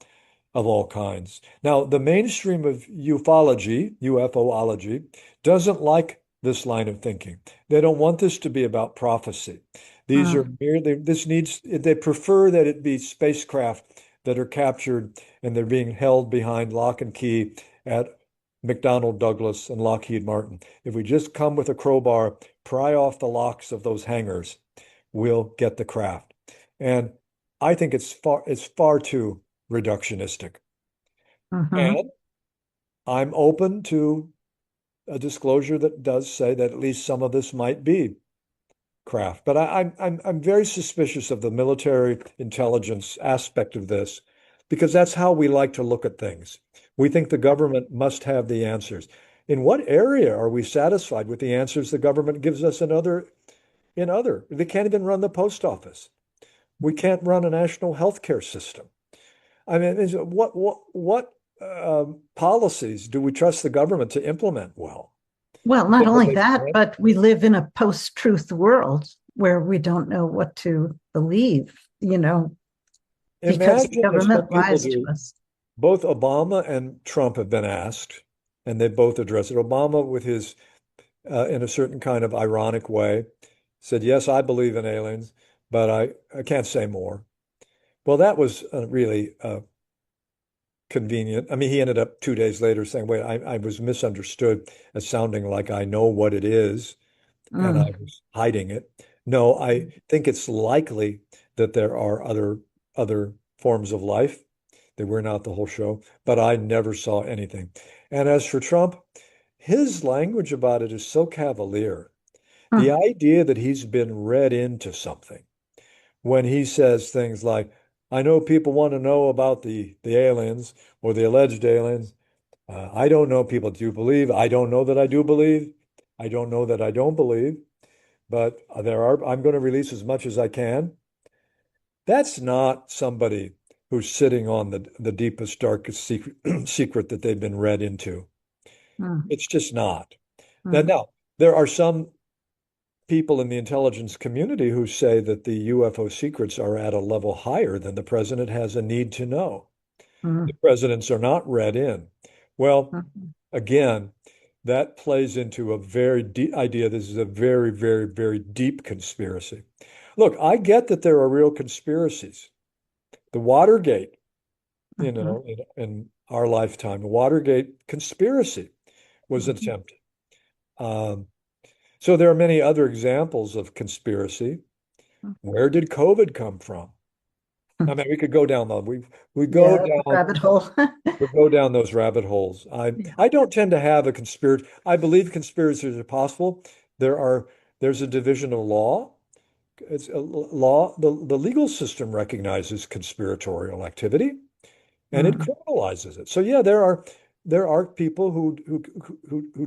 of all kinds. Now, the mainstream of ufology, UFOlogy, doesn't like this line of thinking. They don't want this to be about prophecy. These are Mm. merely, they prefer that it be spacecraft that are captured and they're being held behind lock and key at McDonnell Douglas and Lockheed Martin. If we just come with a crowbar, pry off the locks of those hangars, we'll get the craft. And I think it's far too reductionistic. Hmm. And I'm open to a disclosure that does say that at least some of this might be craft. But I'm very suspicious of the military intelligence aspect of this because that's how we like to look at things. We think the government must have the answers. In what area are we satisfied with the answers the government gives us in other? They can't even run the post office. We can't run a national health care system. I mean, what policies do we trust the government to implement well? Well, The not things that only they that, plan? but we live in a post-truth world where we don't know what to believe, because the Imagine if some government people lies to do. us. Both Obama and Trump have been asked, and they both addressed it. Obama, with his, in a certain kind of ironic way, said, "Yes, I believe in aliens, but I can't say more." Well, that was really convenient. I mean, he ended up 2 days later saying, "Wait, I was misunderstood as sounding like I know what it is, and I Mm. was hiding it." No, I think it's likely that there are other forms of life. They were not the whole show, but I never saw anything. And as for Trump, his language about it is so cavalier. The Mm. idea that he's been read into something when he says things like, I know people want to know about the aliens or the alleged aliens. I don't know, people do believe. I don't know that I do believe. I don't know that I don't believe, but I'm going to release as much as I can. That's not somebody who's sitting on the deepest, darkest secret, secret that they've been read into. Mm. It's just not. Mm. Now, there are some people in the intelligence community who say that the UFO secrets are at a level higher than the president has a need to know. The Mm. presidents are not read in. Well, Mm. again, that plays into a very deep idea. This is a very, very, very deep conspiracy. Look, I get that there are real conspiracies. The Watergate, Mhm. in our lifetime, the Watergate conspiracy was Mhm. attempted. Um, so there are many other examples of conspiracy. Where did COVID come from? I mean, we could go down we go Yeah, the down rabbit hole. we go down those rabbit holes. I Yeah. I don't tend to have a conspiracy. I believe conspiracies are possible. There are there's a division of law. It's a law. The legal system recognizes conspiratorial activity and it Mm. criminalizes it. So yeah, there are people who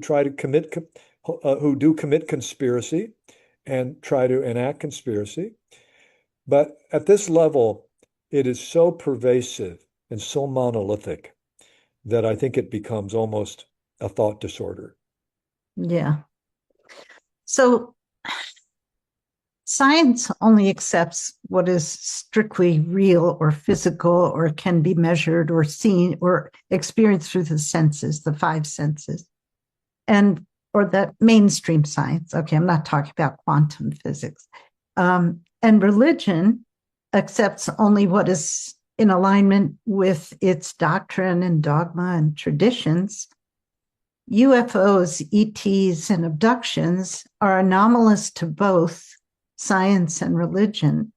try to who do commit conspiracy and try to enact conspiracy. But at this level, it is so pervasive and so monolithic that I think it becomes almost a thought disorder. Yeah. So science only accepts what is strictly real or physical or can be measured or seen or experienced through the senses, the five senses, and or that mainstream science. Okay, I'm not talking about quantum physics. And religion accepts only what is in alignment with its doctrine and dogma and traditions. UFOs, ETs, and abductions are anomalous to both science and religion.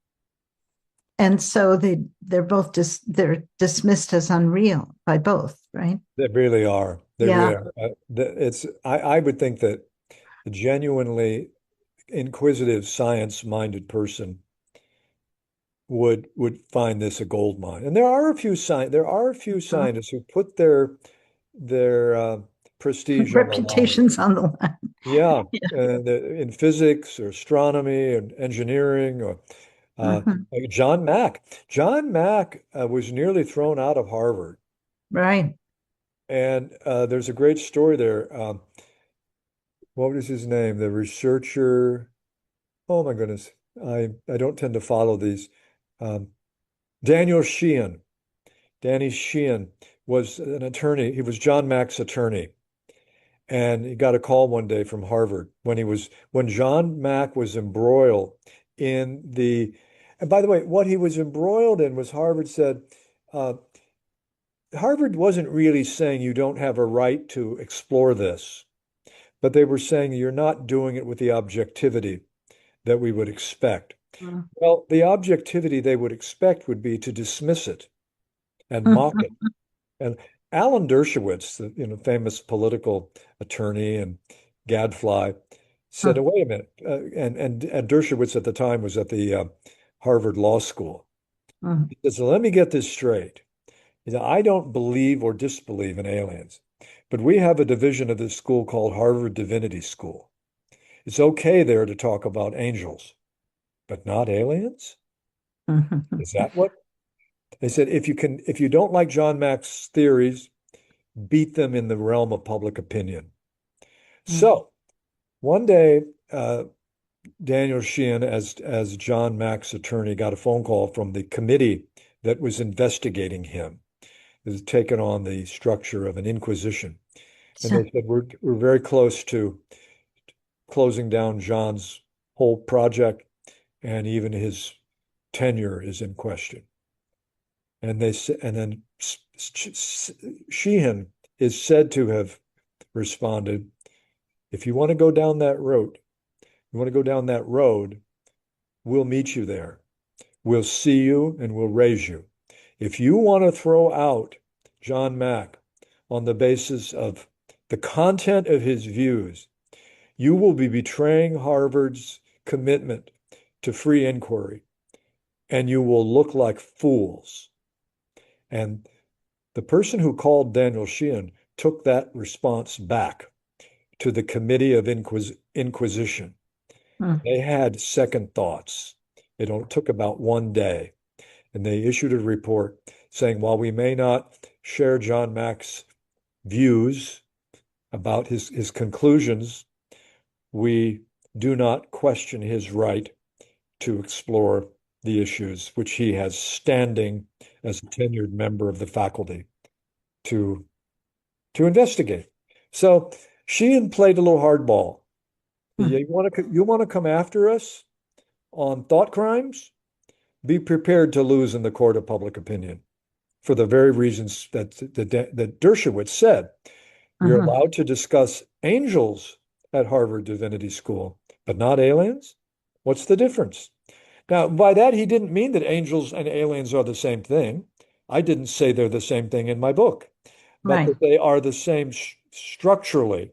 And so they're both they're dismissed as unreal by both, right? They really are. They Yeah. really are. I would think that a genuinely inquisitive, science-minded person would find this a gold mine. And there are a few scientists who put their prestige on the line. Reputations on the line. Yeah, Yeah. and in physics or astronomy and engineering or like John Mack. John Mack was nearly thrown out of Harvard. Right. And there's a great story there. What was his name? The researcher. Oh my goodness. I don't tend to follow these. Um, Daniel Sheehan. Danny Sheehan was an attorney. He was John Mack's attorney. And he got a call one day from Harvard when John Mack was embroiled in and by the way, what he was embroiled in was Harvard said, uh, Harvard wasn't really saying you don't have a right to explore this, but they were saying you're not doing it with the objectivity that we would expect. Well, the objectivity they would expect would be to dismiss it and mock it. And Alan Dershowitz, the famous political attorney and gadfly, said, "Oh, wait a minute." And Dershowitz at the time was at the Harvard Law School. He says, "So let me get this straight. He said, I don't believe or disbelieve in aliens, but we have a division of this school called Harvard Divinity School. It's okay there to talk about angels, but not aliens? Is that what?" They said, if you don't like John Mack's theories, beat them in the realm of public opinion. So one day, Daniel Sheehan, as John Mack's attorney, got a phone call from the committee that was investigating him. It was taken on the structure of an inquisition. And they said, we're very close to closing down John's whole project, and even his tenure is in question. And then Sheehan is said to have responded, if you want to go down that road, we'll meet you there. We'll see you and we'll raise you. If you want to throw out John Mack on the basis of the content of his views, you will be betraying Harvard's commitment to free inquiry, and you will look like fools. And the person who called Daniel Sheehan took that response back to the Committee of Inquisition. They had second thoughts. It took about one day. And they issued a report saying, while we may not share John Mack's views about his conclusions, we do not question his right to explore the issues which he has standing as a tenured member of the faculty to investigate. So Sheehan played a little hardball. You want to come after us on thought crimes? Be prepared to lose in the court of public opinion for the very reasons that Dershowitz said. You're allowed to discuss angels at Harvard Divinity School, but not aliens? What's the difference? Now, by that, he didn't mean that angels and aliens are the same thing. I didn't say they're the same thing in my book, but that they are the same structurally.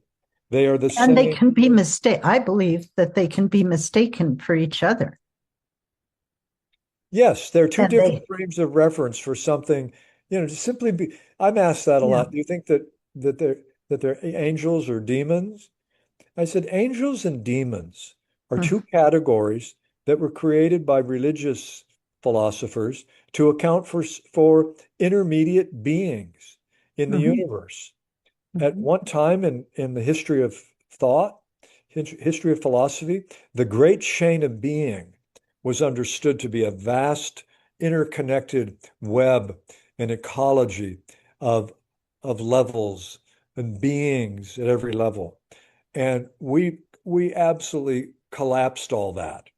They are the same. And they can be mistaken. I believe that they can be mistaken for each other. Yes, there are two different frames of reference for something, to simply be. I'm asked that a lot. Do you think that they're angels or demons? I said angels and demons are Mm-hmm. two categories that were created by religious philosophers to account for intermediate beings in the Mm-hmm. universe. At Mm-hmm. one time in the history of thought, history of philosophy, the great chain of being was understood to be a vast interconnected web and ecology of, of levels and beings at every level. And we absolutely collapsed all that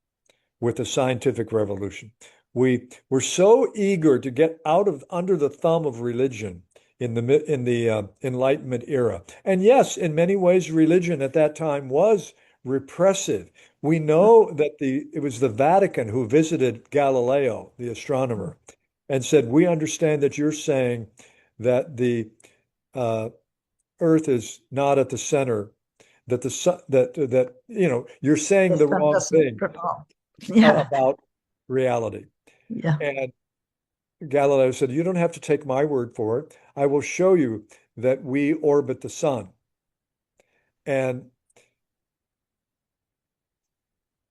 with the scientific revolution. We were so eager to get out of under the thumb of religion in the Enlightenment era. And yes, in many ways, religion at that time was repressive. We know that it was the Vatican who visited Galileo, the astronomer, and said, "We understand that you're saying that the uh, Earth is not at the center, that the sun, that you're saying The the sun wrong doesn't thing revolve. Yeah. about reality." Yeah. And Galileo said, "You don't have to take my word for it. I will show you that we orbit the sun. And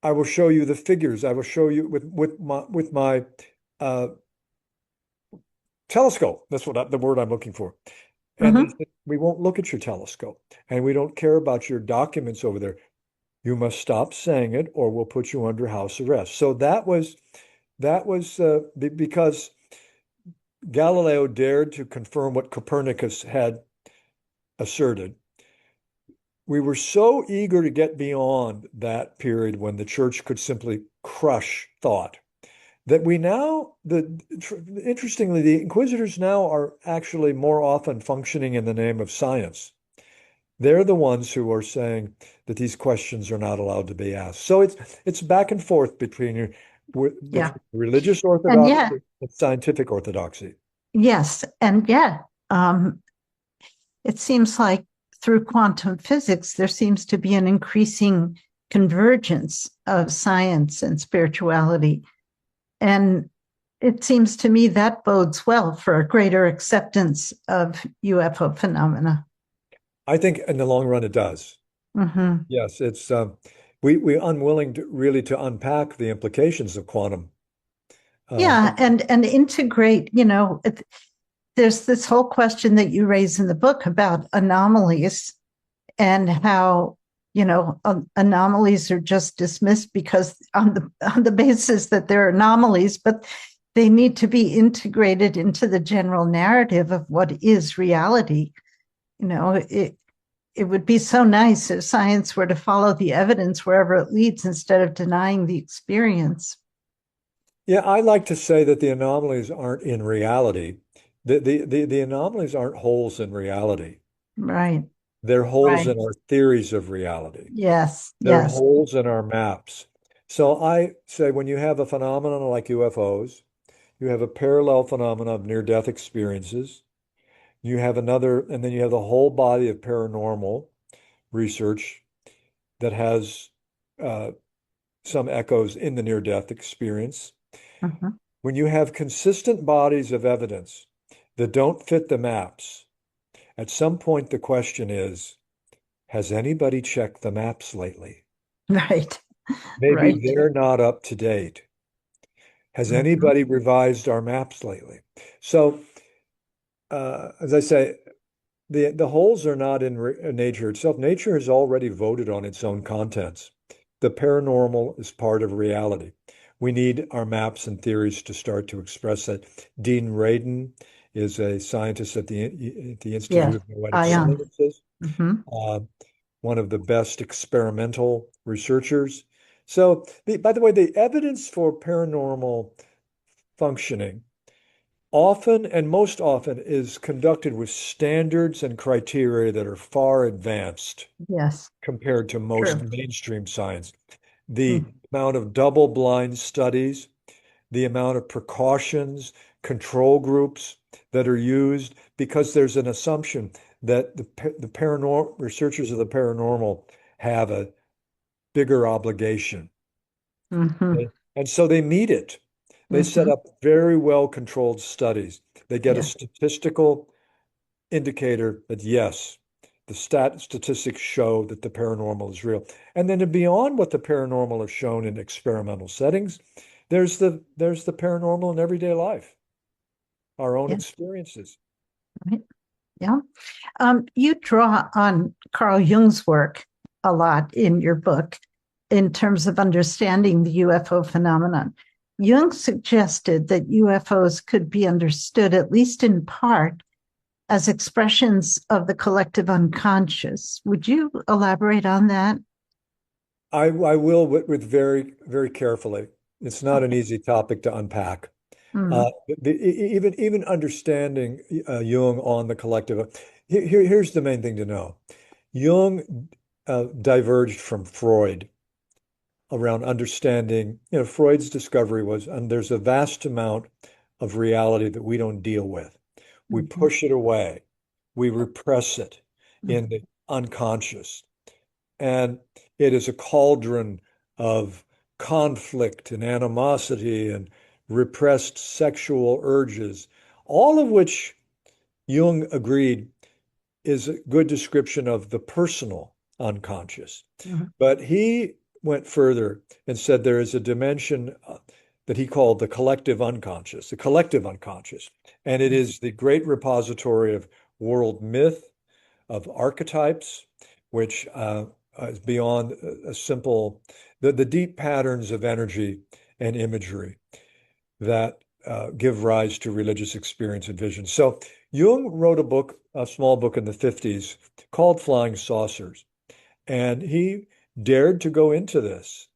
I will show you the figures. I will show you with my uh, telescope." That's the word I'm looking for. And they Mm-hmm. said, "We won't look at your telescope, and we don't care about your documents over there. You must stop saying it, or we'll put you under house arrest." So that was because Galileo dared to confirm what Copernicus had asserted. We were so eager to get beyond that period when the church could simply crush thought that we now, interestingly, the inquisitors now are actually more often functioning in the name of science. They're the ones who are saying that these questions are not allowed to be asked. So it's back and forth Yeah. between religious And orthodoxy yet, and scientific orthodoxy. yes. And yet, it seems like through quantum physics, there seems to be an increasing convergence of science and spirituality. And it seems to me that bodes well for a greater acceptance of UFO phenomena. I think in the long run it does. Mm-hmm. Yes, it's we unwilling to really to unpack the implications of quantum. Um, Yeah, and integrate, there's this whole question that you raise in the book about anomalies and how anomalies are just dismissed because on the basis that they're anomalies, but they need to be integrated into the general narrative of what is reality. It would be so nice if science were to follow the evidence wherever it leads instead of denying the experience. yeah, I like to say that the anomalies aren't in reality. The anomalies aren't holes in reality. Right. They're holes Right. in our theories of reality. Yes. They're Yes. holes in our maps. So I say when you have a phenomenon like UFOs, you have a parallel phenomenon of near-death experiences. You have another, and then you have the whole body of paranormal research that has uh, some echoes in the near-death experience. Mhm. When you have consistent bodies of evidence that don't fit the maps, at some point the question is, has anybody checked the maps lately? Right. Maybe Right. they're not up to date. Has Mhm. anybody revised our maps lately? So, as I say, the holes are not in nature itself. Nature has already voted on its own contents. The paranormal is part of reality. We need our maps and theories to start to express that. Dean Radin is a scientist at the Institute Yes. of Noetic Ion. Sciences, Hmm. uh, one of the best experimental researchers. So, by the way, the evidence for paranormal functioning often and most often is conducted with standards and criteria that are far advanced Yes. compared to most True. mainstream science. The Mm. amount of double-blind studies, the amount of precautions, control groups that are used, because there's an assumption that the paranormal researchers of the paranormal have a bigger obligation. Hmm. And so they meet it. They set Hmm. up very well controlled studies. They get a Yeah. statistical indicator that yes, the statistics show that the paranormal is real. And then beyond what the paranormal is shown in experimental settings, there's the paranormal in everyday life, our own experiences. Right. Yeah. You draw on Carl Jung's work a lot in your book in terms of understanding the UFO phenomenon. Jung suggested that UFOs could be understood, at least in part, as expressions of the collective unconscious. Would you elaborate on that? I will, with very, very carefully. It's not an easy topic to unpack. Mm. Even understanding Jung on the collective. Here's the main thing to know. Jung diverged from Freud around understanding. Freud's discovery was, and there's a vast amount of reality that we don't deal with. We push it away. We repress it in the unconscious. And it is a cauldron of conflict and animosity and repressed sexual urges, all of which Jung agreed is a good description of the personal unconscious. But he went further and said there is a dimension that he called the collective unconscious, and it is the great repository of world myth, of archetypes, which is beyond a simple, the deep patterns of energy and imagery that give rise to religious experience and vision. So Jung wrote a small book in the 50s called Flying Saucers, and he dared to go into this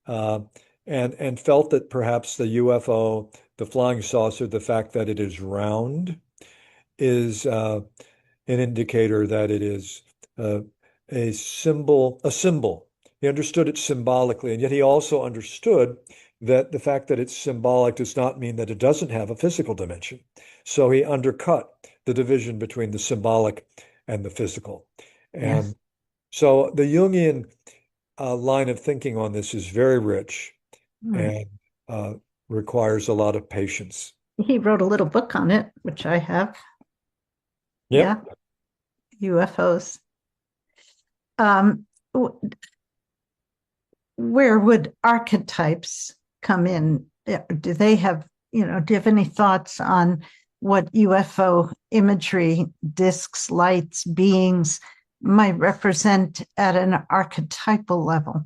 and felt that perhaps the UFO, the flying saucer, the fact that it is round is an indicator that it is a symbol. He understood it symbolically, and yet he also understood that the fact that it's symbolic does not mean that it doesn't have a physical dimension. So he undercut the division between the symbolic and the physical. And so the Jungian line of thinking on this is very rich and requires a lot of patience. He wrote a little book on it, which I have. Yep. Yeah. UFOs. Where would archetypes come in? Do they have, do you have any thoughts on what UFO imagery, discs, lights, beings might represent at an archetypal level?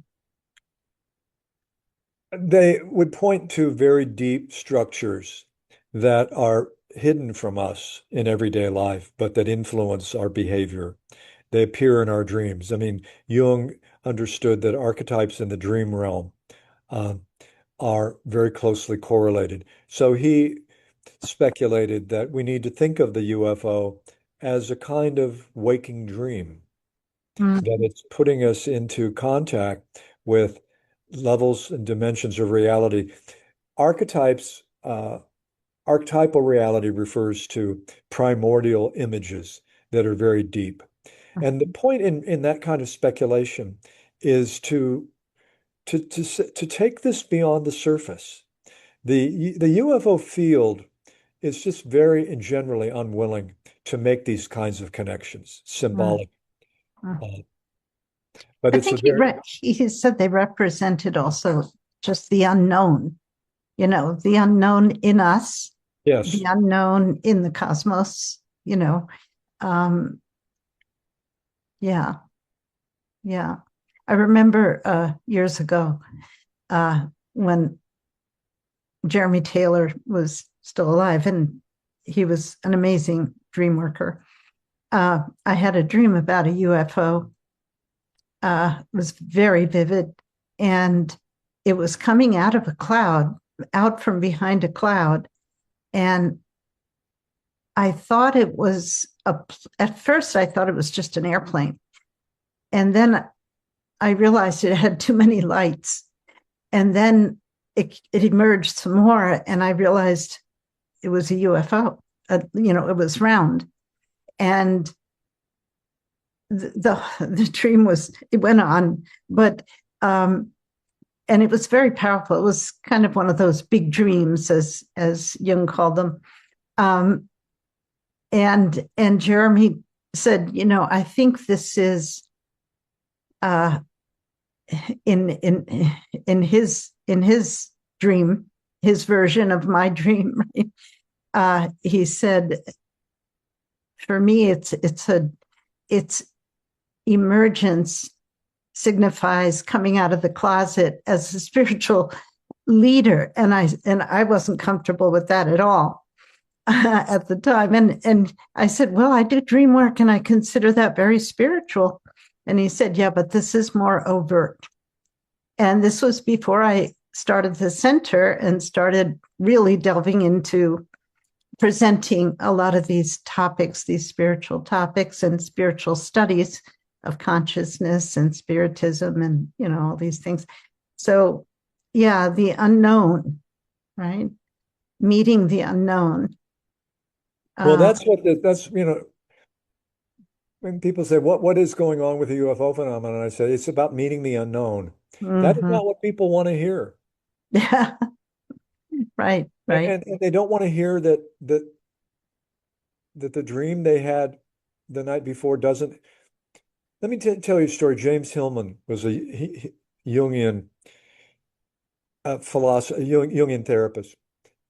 They would point to very deep structures that are hidden from us in everyday life, but that influence our behavior. They appear in our dreams. I mean, Jung understood that archetypes in the dream realm are very closely correlated. So he speculated that we need to think of the UFO as a kind of waking dream, that it's putting us into contact with levels and dimensions of reality. Archetypes, archetypal reality refers to primordial images that are very deep. And the point in that kind of speculation is to take this beyond the surface. The UFO field is just very and generally unwilling to make these kinds of connections, symbolic. But I it's think a very he said they represented also just the unknown, the unknown in us, yes, the unknown in the cosmos, yeah. I remember years ago when Jeremy Taylor was still alive, and he was an amazing dream worker. I had a dream about a UFO. It was very vivid, and it was coming out of a cloud, out from behind a cloud. And I thought it was at first I thought it was just an airplane. And then I realized it had too many lights. And then it emerged some more, and I realized it was a UFO. It was round. And the dream it went on, but and it was very powerful. It was kind of one of those big dreams, as Jung called them. And Jeremy said, I think this is uh, in his dream, his version of my dream. Right? He said, for me, it's emergence signifies coming out of the closet as a spiritual leader, and I wasn't comfortable with that at all at the time. And I said, well, I do dream work, and I consider that very spiritual. And he said, yeah, but this is more overt. And this was before I started the center and started really delving into presenting a lot of these topics, these spiritual topics and spiritual studies of consciousness and spiritism and, all these things. So, yeah, the unknown, right? Meeting the unknown. Well, that's when people say, what is going on with the UFO phenomenon? I say, it's about meeting the unknown. That is not what people want to hear. Yeah. Right. And they don't want to hear that the dream they had the night before doesn't. Let me tell you a story. James Hillman was a Jungian philosopher, Jungian therapist,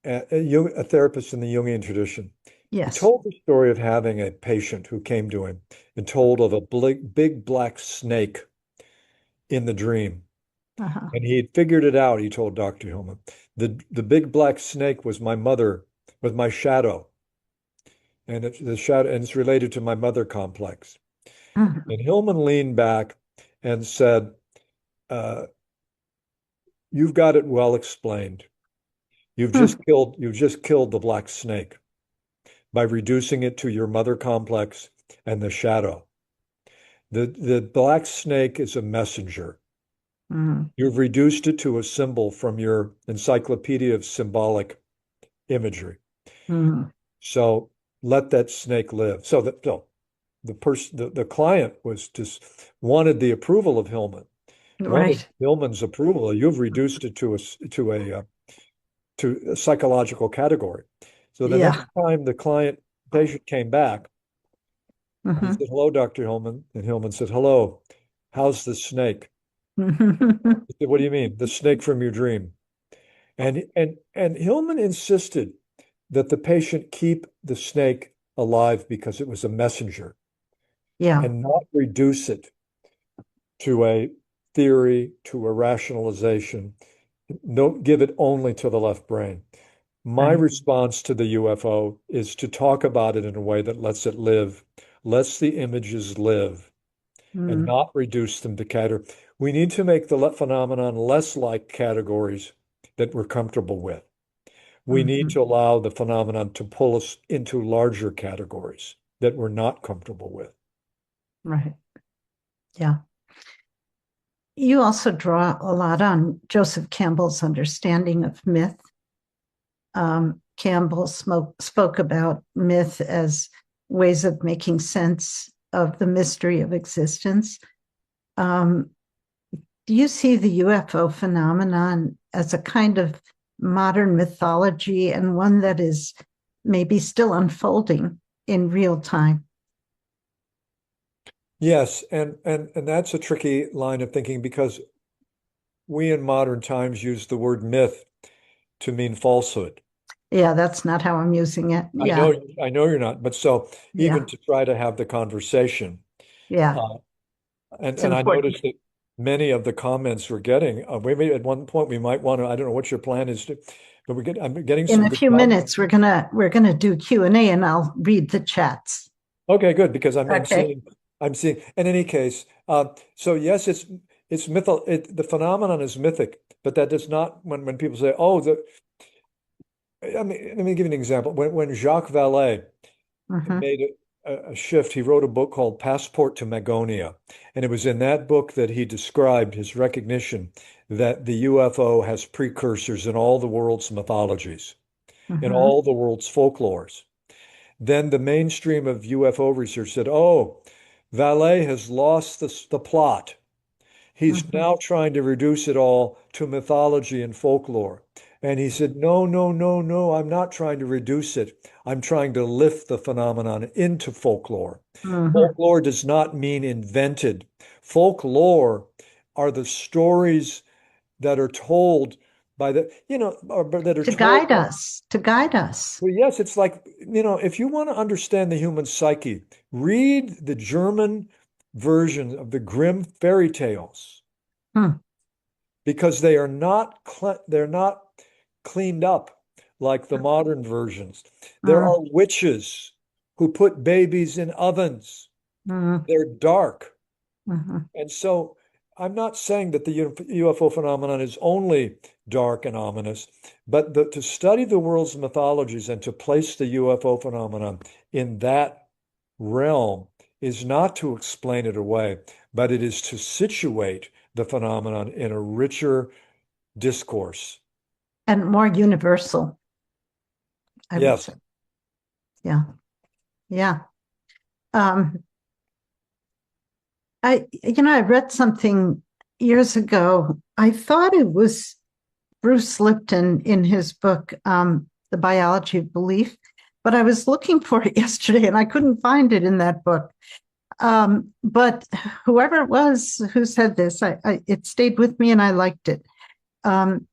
a therapist in the Jungian tradition. Yes. He told the story of having a patient who came to him and told of a big black snake in the dream. And he had figured it out, he told Dr. Hillman. The big black snake was my mother, was my shadow. And it's related to my mother complex. And Hillman leaned back and said, you've got it well explained. You've just killed the black snake by reducing it to your mother complex and the shadow. The black snake is a messenger. You've reduced it to a symbol from your encyclopedia of symbolic imagery. So let that snake live. So the client was just wanted the approval of Hillman. Wanted Hillman's approval. You've reduced it to a psychological category. So the next time the patient came back, he said, hello, Dr. Hillman. And Hillman said, hello, how's the snake? He said, what do you mean? The snake from your dream. And Hillman insisted that the patient keep the snake alive because it was a messenger. Yeah. And not reduce it to a theory, to a rationalization. Don't give it only to the left brain. My response to the UFO is to talk about it in a way that lets it live, lets the images live, and not reduce them to categories. We need to make the phenomenon less like categories that we're comfortable with. We need to allow the phenomenon to pull us into larger categories that we're not comfortable with. Right. Yeah. You also draw a lot on Joseph Campbell's understanding of myth. Campbell spoke about myth as ways of making sense of the mystery of existence. Do you see the UFO phenomenon as a kind of modern mythology and one that is maybe still unfolding in real time? Yes, and that's a tricky line of thinking because we in modern times use the word myth to mean falsehood. Yeah, that's not how I'm using it. Yeah. I know you're not, but so even to try to have the conversation. Yeah. And I noticed that many of the comments we're getting, maybe at one point we might want to, I don't know what your plan is, but I'm getting some in a few minutes we're gonna do Q&A and I'll read the chats. Okay, good, because I'm seeing in any case, so yes, it's the phenomenon is mythic, but that does not when people say, oh, let me give you an example. When Jacques Vallée made a shift, he wrote a book called Passport to Magonia. And it was in that book that he described his recognition that the UFO has precursors in all the world's mythologies, in all the world's folklores. Then the mainstream of UFO research said, oh, Vallée has lost the plot. He's now trying to reduce it all to mythology and folklore. And he said, no, no, no, no, I'm not trying to reduce it. I'm trying to lift the phenomenon into folklore. Mm-hmm. Folklore does not mean invented. Folklore are the stories that are told by the, or that are To told guide by, us, to guide us. well, yes, it's like, if you want to understand the human psyche, read the German version of the Grimm fairy tales Hmm. because they're not cleaned up like the modern versions. There Mm, are witches who put babies in ovens. mm, They're dark. mhm. And so I'm not saying that the UFO phenomenon is only dark and ominous, but to study the world's mythologies and to place the UFO phenomenon in that realm is not to explain it away, but it is to situate the phenomenon in a richer discourse. And more universal, I would Yes. say. Yeah, yeah. Um, I read something years ago. I thought it was Bruce Lipton in his book, The Biology of Belief, but I was looking for it yesterday and I couldn't find it in that book. But whoever it was who said this, it stayed with me and I liked it. Um,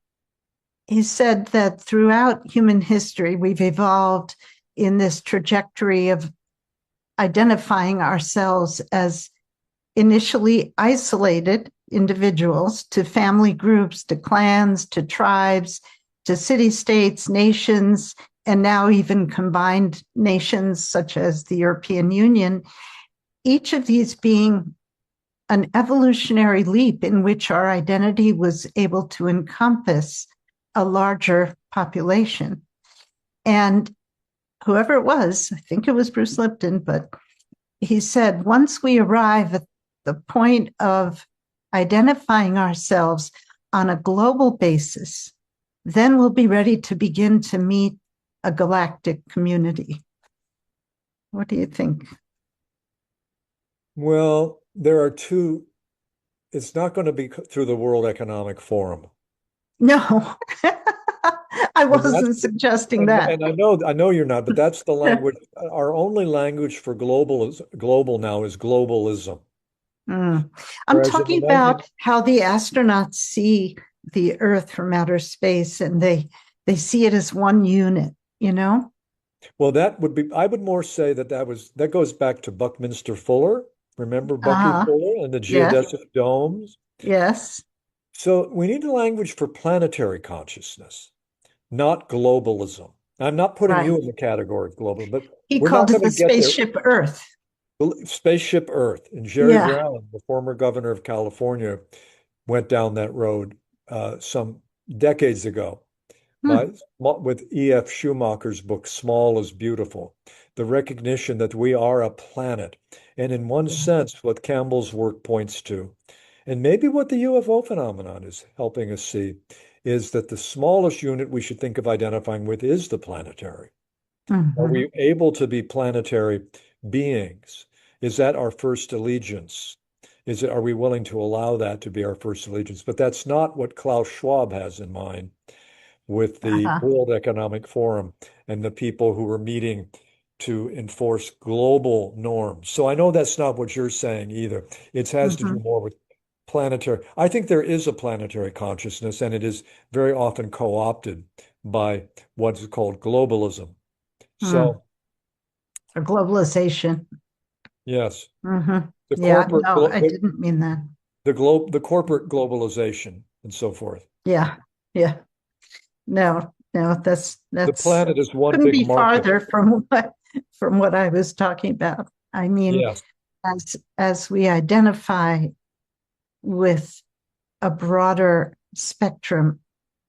he said that throughout human history, we've evolved in this trajectory of identifying ourselves as initially isolated individuals to family groups, to clans, to tribes, to city states, nations, and now even combined nations such as the European Union, each of these being an evolutionary leap in which our identity was able to encompass a larger population. And whoever it was, I think it was Bruce Lipton, but he said, once we arrive at the point of identifying ourselves on a global basis, then we'll be ready to begin to meet a galactic community. What do you think? Well, it's not going to be through the World Economic Forum. No, I And that's wasn't suggesting and, that. and I know you're not, but that's the language. Our only language for global now is globalism. Mm. I'm Whereas in the talking 19, about how the astronauts see the Earth from outer space, and they see it as one unit, you know? well, that would be, I would more say that goes back to Buckminster Fuller. Remember Bucky Uh-huh. Fuller and the Yes, geodesic domes? yes, So we need a language for planetary consciousness, not globalism. I'm not putting right. you in the category of global, but He we're called not it going the to get there. spaceship Earth. Spaceship Earth. And Jerry Yeah. Brown, the former governor of California, went down that road some decades ago Hmm. with E.F. Schumacher's book, Small is Beautiful, the recognition that we are a planet. And in one sense, what Campbell's work points to, and maybe what the UFO phenomenon is helping us see, is that the smallest unit we should think of identifying with is the planetary. Are Mm-hmm. we able to be planetary beings? Is that our first allegiance? Are we willing to allow that to be our first allegiance? But that's not what Klaus Schwab has in mind with the Uh-huh. World Economic Forum and the people who are meeting to enforce global norms. So I know that's not what you're saying either. It has to do Mm-hmm. more with planetary. I think there is a planetary consciousness, and it is very often co-opted by what's called globalism. Mm. So, Or globalization. yes, Mm-hmm. the Yeah, corporate no, glo- I didn't mean that. the corporate globalization and so forth. Yeah, yeah. No, no, The that's planet is one couldn't big be market. farther from what I was talking about. I mean, Yes. as we identify with a broader spectrum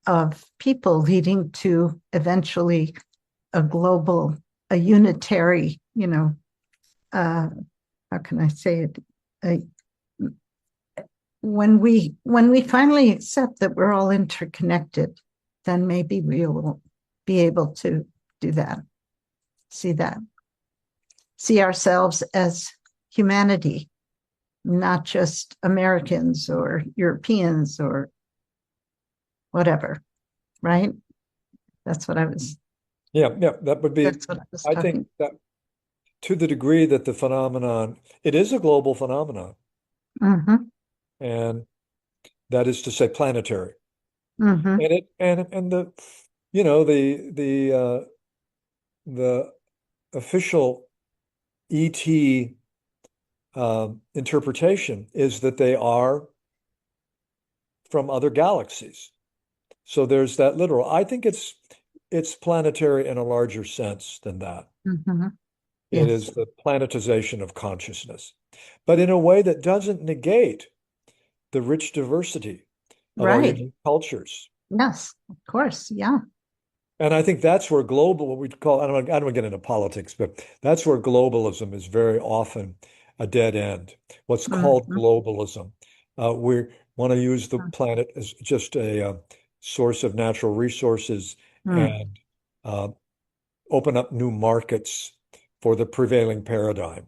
of people leading to eventually a global, a unitary, how can I say it? Uh, when we finally accept that we're all interconnected, then maybe we will be able to do that, see that, see ourselves as humanity, not just Americans or Europeans or whatever, right? That's what I was, Yeah, yeah, that would be, that's what I was I think talking. that to the degree that the phenomenon, it is a global phenomenon, Mm-hmm. and that is to say planetary. Mm-hmm. And it and the you know the official ET interpretation is that they are from other galaxies. So there's that literal. I think it's planetary in a larger sense than that. Mm-hmm. It Yes. is the planetization of consciousness, but in a way that doesn't negate the rich diversity of our Right. unique cultures. Yes. Of course. Yeah. And I think that's where global, what we call, I don't want to get into politics, but that's where globalism is very often a dead end. What's called Mm-hmm. globalism. We want to use the planet as just a source of natural resources Mm-hmm. and uh, open up new markets for the prevailing paradigm.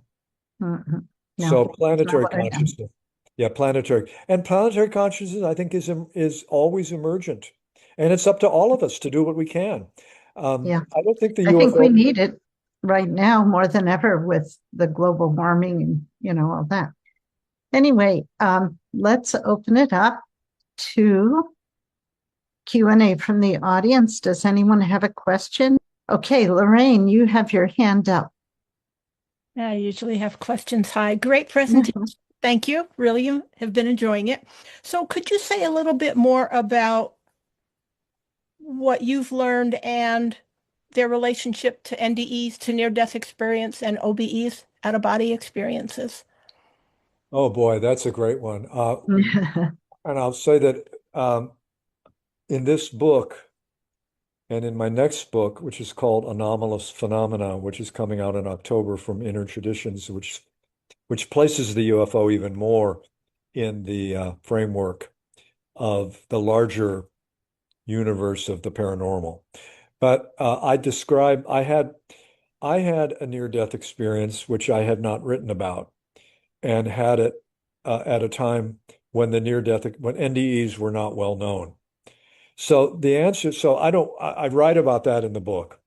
Mm-hmm. No, So that's not planetary what I am. consciousness, yeah, planetary consciousness, I think is always emergent, and it's up to all of us to do what we can. Yeah. I don't think the I think we UFO. need it right now more than ever with the global warming and, all that. Anyway, let's open it up to Q&A from the audience. Does anyone have a question? Okay, Lorraine, you have your hand up. I usually have questions. Hi, great presentation. Thank you. Really have been enjoying it. So could you say a little bit more about what you've learned and their relationship to NDEs, to near-death experience, and OBEs, out-of-body experiences? Oh boy, that's a great one. And I'll say that in this book and in my next book, which is called Anomalous Phenomena, which is coming out in October from Inner Traditions, which places the UFO even more in the framework of the larger universe of the paranormal. But I had a near-death experience which I had not written about, and had it at a time when when NDEs were not well known. So I write about that in the book.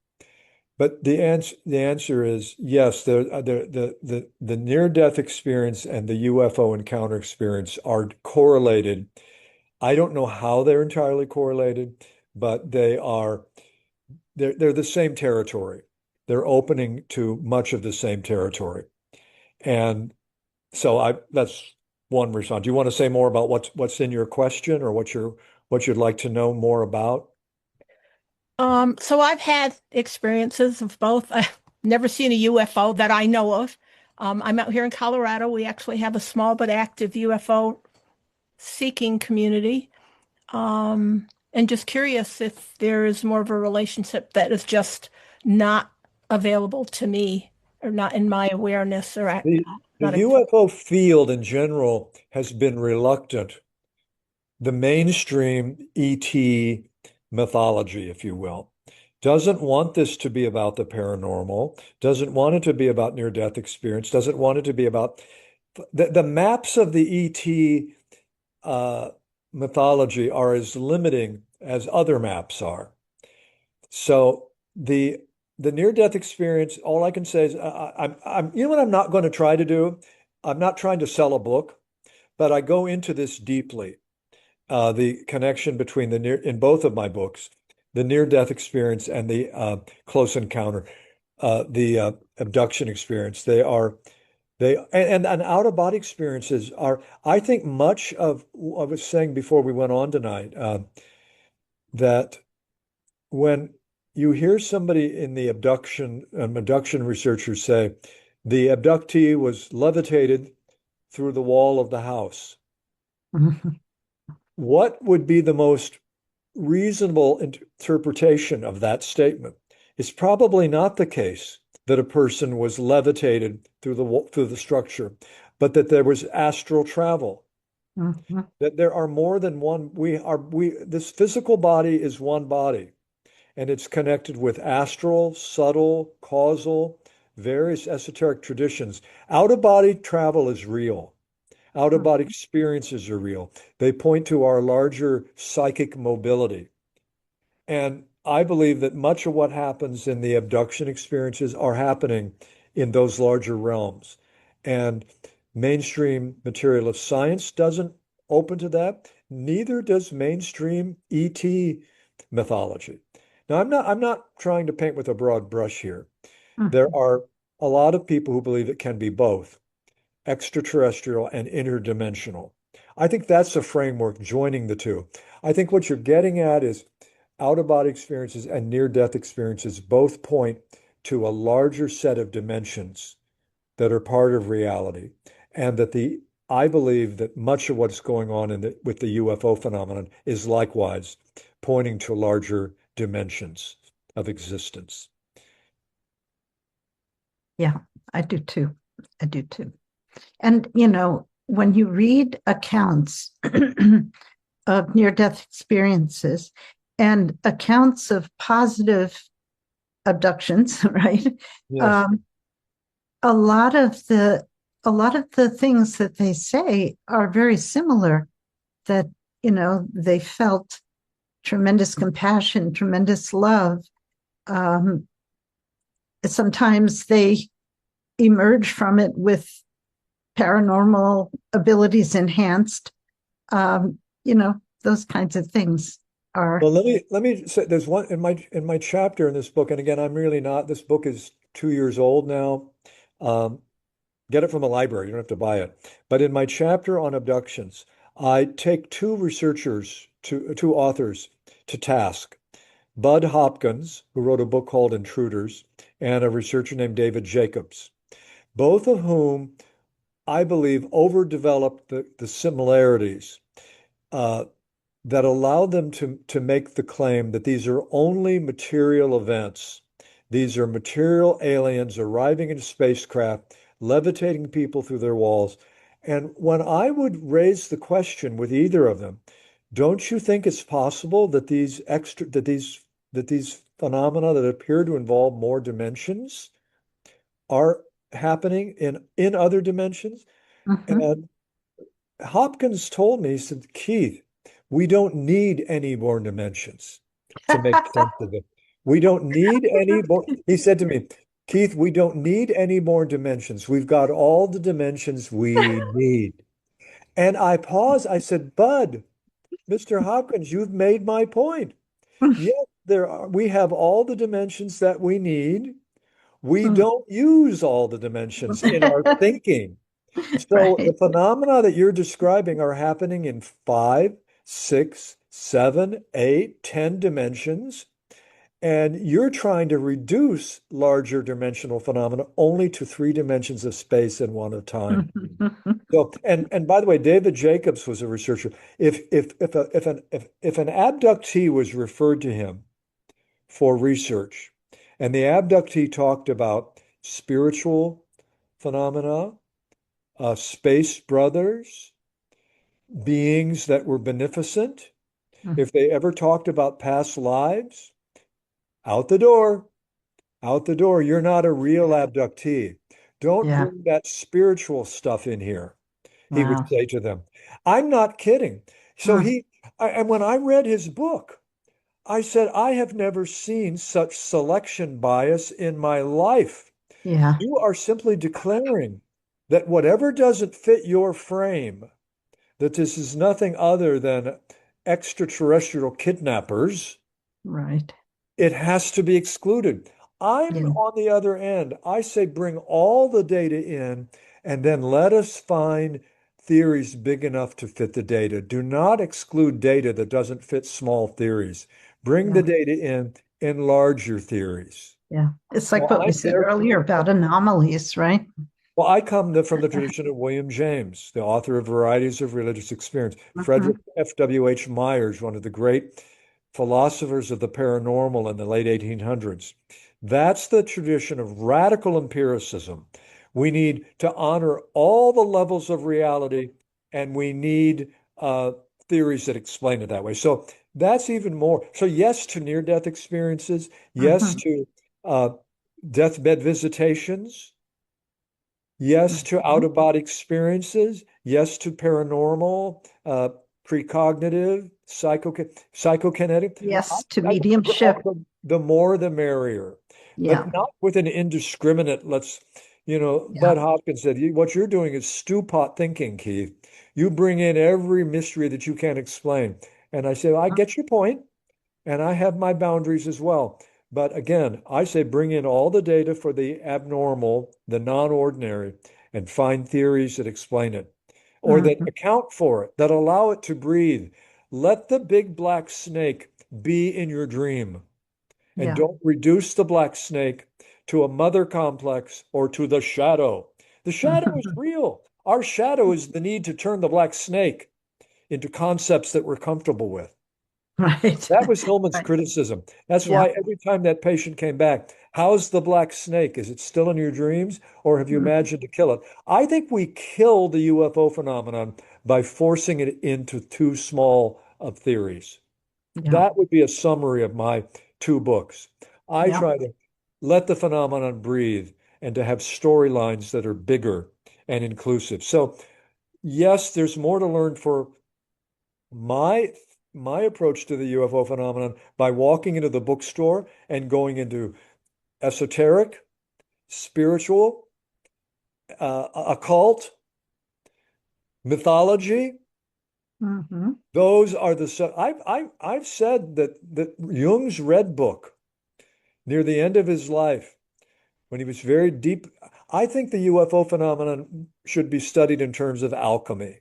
But the answer is yes, the near-death experience and the UFO encounter experience are correlated. I don't know how they're entirely correlated, but they're the same territory. They're opening to much of the same territory. And so that's one response. Do you want to say more about what's in your question, or what you'd like to know more about? So I've had experiences of both. I've never seen a UFO that I know of. I'm out here in Colorado. We actually have a small but active UFO seeking community. And just curious if there is more of a relationship that is just not available to me or not in my awareness or The not. UFO field in general has been reluctant. The mainstream ET mythology, if you will, doesn't want this to be about the paranormal, doesn't want it to be about near-death experience, doesn't want it to be about the maps of the ET mythology are as limiting as other maps are. So the near-death experience, all I can say is I'm you know what I'm not going to try to do? I'm not trying to sell a book, but I go into this deeply. The connection between in both of my books, the near-death experience and the close encounter, the abduction experience. And out-of-body experiences are, I think, much of what I was saying before we went on tonight, that when you hear somebody in the abduction researchers say the abductee was levitated through the wall of the house, what would be the most reasonable interpretation of that statement? It's probably not the case that a person was levitated through the structure, but that there was astral travel. That there are more than one. This physical body is one body, and it's connected with astral, subtle, causal, various esoteric traditions. Out of body travel is real. Out of body experiences are real. They point to our larger psychic mobility. And I believe that much of what happens in the abduction experiences are happening in those larger realms. And mainstream materialist science doesn't open to that. Neither does mainstream ET mythology. Now, I'm not trying to paint with a broad brush here. There Mhm. are a lot of people who believe it can be both extraterrestrial and interdimensional. I think that's the framework joining the two. I think what you're getting at is out of body experiences and near death experiences both point to a larger set of dimensions that are part of reality. And that I believe that much of what's going on with the UFO phenomenon is likewise pointing to larger dimensions of existence. Yeah, I do too. I do too. And, when you read accounts of near death experiences and accounts of positive abductions, right? Yes. Um, a lot of the a lot of the things that they say are very similar, that they felt tremendous compassion, tremendous love. Um, Sometimes they emerge from it with paranormal abilities enhanced. Those kinds of things are. Well, let me say there's one in my chapter in this book, and again, I'm really not. This book is 2 years old now. Um, get it from a library. You don't have to buy it. But in my chapter on abductions, I take two authors to task. Bud Hopkins, who wrote a book called Intruders, and a researcher named David Jacobs, both of whom I believe overdeveloped the similarities uh, that allow them to make the claim that these are only material events. These are material aliens arriving in a spacecraft, levitating people through their walls. And when I would raise the question with either of them, don't you think it's possible that these phenomena that appear to involve more dimensions are happening in other dimensions? Mhm. And Hopkins told me, he said, Keith, we don't need any more dimensions to make sense of it. We don't need any more. He said to me, Keith, we don't need any more dimensions. We've got all the dimensions we need. And I paused. I said, Bud, Mr. Hopkins, you've made my point. Yes, we have all the dimensions that we need. We don't use all the dimensions in our thinking. So the Right. phenomena that you're describing are happening in 5, 6, 7, 8, 10 dimensions, and you're trying to reduce larger dimensional phenomena only to 3 dimensions of space and one of time. So, and by the way, David Jacobs was a researcher. If an abductee was referred to him for research, and the abductee talked about spiritual phenomena, space brothers, beings that were beneficent. If they ever talked about past lives, out the door, out the door. You're not a real abductee. Don't Yeah. bring that spiritual stuff in here, he would Wow. say to them. I'm not kidding. So Hmm. and when I read his book, I said, I have never seen such selection bias in my life. Yeah. You are simply declaring that whatever doesn't fit your frame, that this is nothing other than extraterrestrial kidnappers, Right. it has to be excluded. I'm Yeah. on the other end. I say bring all the data in and then let us find theories big enough to fit the data. Do not exclude data that doesn't fit small theories. Bring the Yeah. data in larger theories. Yeah. It's like So what we I'm said there. earlier about anomalies, right? Well, I come from the tradition of William James, the author of Varieties of Religious Experience. Frederick Mhm. F.W.H. Myers, one of the great philosophers of the paranormal in the late 1800s. That's the tradition of radical empiricism. We need to honor all the levels of reality, and we need theories that explain it that way. So that's even more. So, yes to near death experiences, yes Mhm. to uh, deathbed visitations. Yes to out Mhm. of body experiences. Yes to paranormal, precognitive, psychokinetic. Yes, to I would put mediumship. the more the merrier, Yeah. but not with an indiscriminate, Yeah. Bud Hopkins said, what you're doing is stew pot thinking, Keith. You bring in every mystery that you can't explain. And I say, well, I get your point, and I have my boundaries as well. But again, I say bring in all the data for the abnormal, the non-ordinary, and find theories that explain it or that Mhm. account for it, that allow it to breathe. Let the big black snake be in your dream and Yeah. don't reduce the black snake to a mother complex or to the shadow. The shadow is real. Our shadow is the need to turn the black snake into concepts that we're comfortable with. Right. That was Hillman's Right. criticism. That's Yeah. why every time that patient came back, how's the black snake? Is it still in your dreams or have you Mhm. imagined to kill it? I think we kill the UFO phenomenon by forcing it into too small of theories. Yeah. That would be a summary of my two books. I Yeah. try to let the phenomenon breathe and to have storylines that are bigger and inclusive. So, yes, there's more to learn for my my approach to the UFO phenomenon by walking into the bookstore and going into esoteric, spiritual, occult, mythology. Hmm. Those are I've said that Jung's Red Book near the end of his life, when he was very deep, I think the UFO phenomenon should be studied in terms of alchemy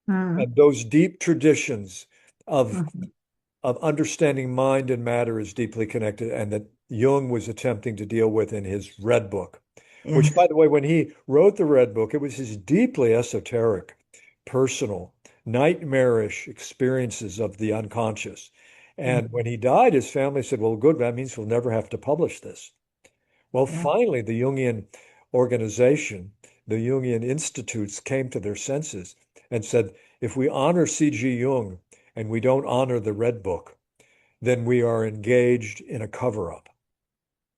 Hmm. and those deep traditions of Hmm. understanding mind and matter is deeply connected, and that Jung was attempting to deal with in his Red Book, which, by Yes. the way, when he wrote the Red Book, it was his deeply esoteric, personal, nightmarish experiences of the unconscious. And Mhm. when he died, his family said, well, good, that means we'll never have to publish this. Well, Yeah. finally, the Jungian organization, the Jungian institutes came to their senses and said, if we honor C.G. Jung and we don't honor the Red Book, then we are engaged in a cover-up.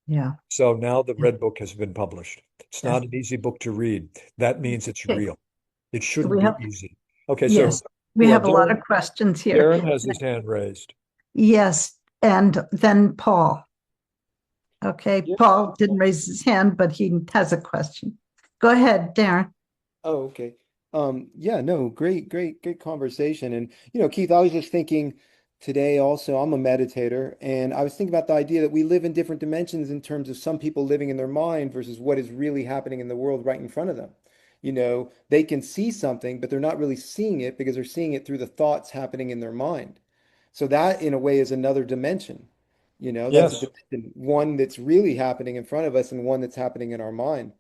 Yeah. So now the Yeah. Red Book has been published. It's Yes. not an easy book to read. That means it's Okay. real. It So shouldn't we be have, easy. Okay, so yes, we yeah, have a lot of questions here. Darren has his hand raised. Yes. And then Paul. Okay. Yeah. Paul didn't raise his hand, but he has a question. Go ahead, Darren. Oh, okay. Yeah, no, great conversation. And Keith, I was just thinking today also, I'm a meditator, and I was thinking about the idea that we live in different dimensions in terms of some people living in their mind versus what is really happening in the world right in front of them. They can see something, but they're not really seeing it because they're seeing it through the thoughts happening in their mind. So that, in a way, is another dimension. That's a Yes. dimension, one that's really happening in front of us and one that's happening in our mind.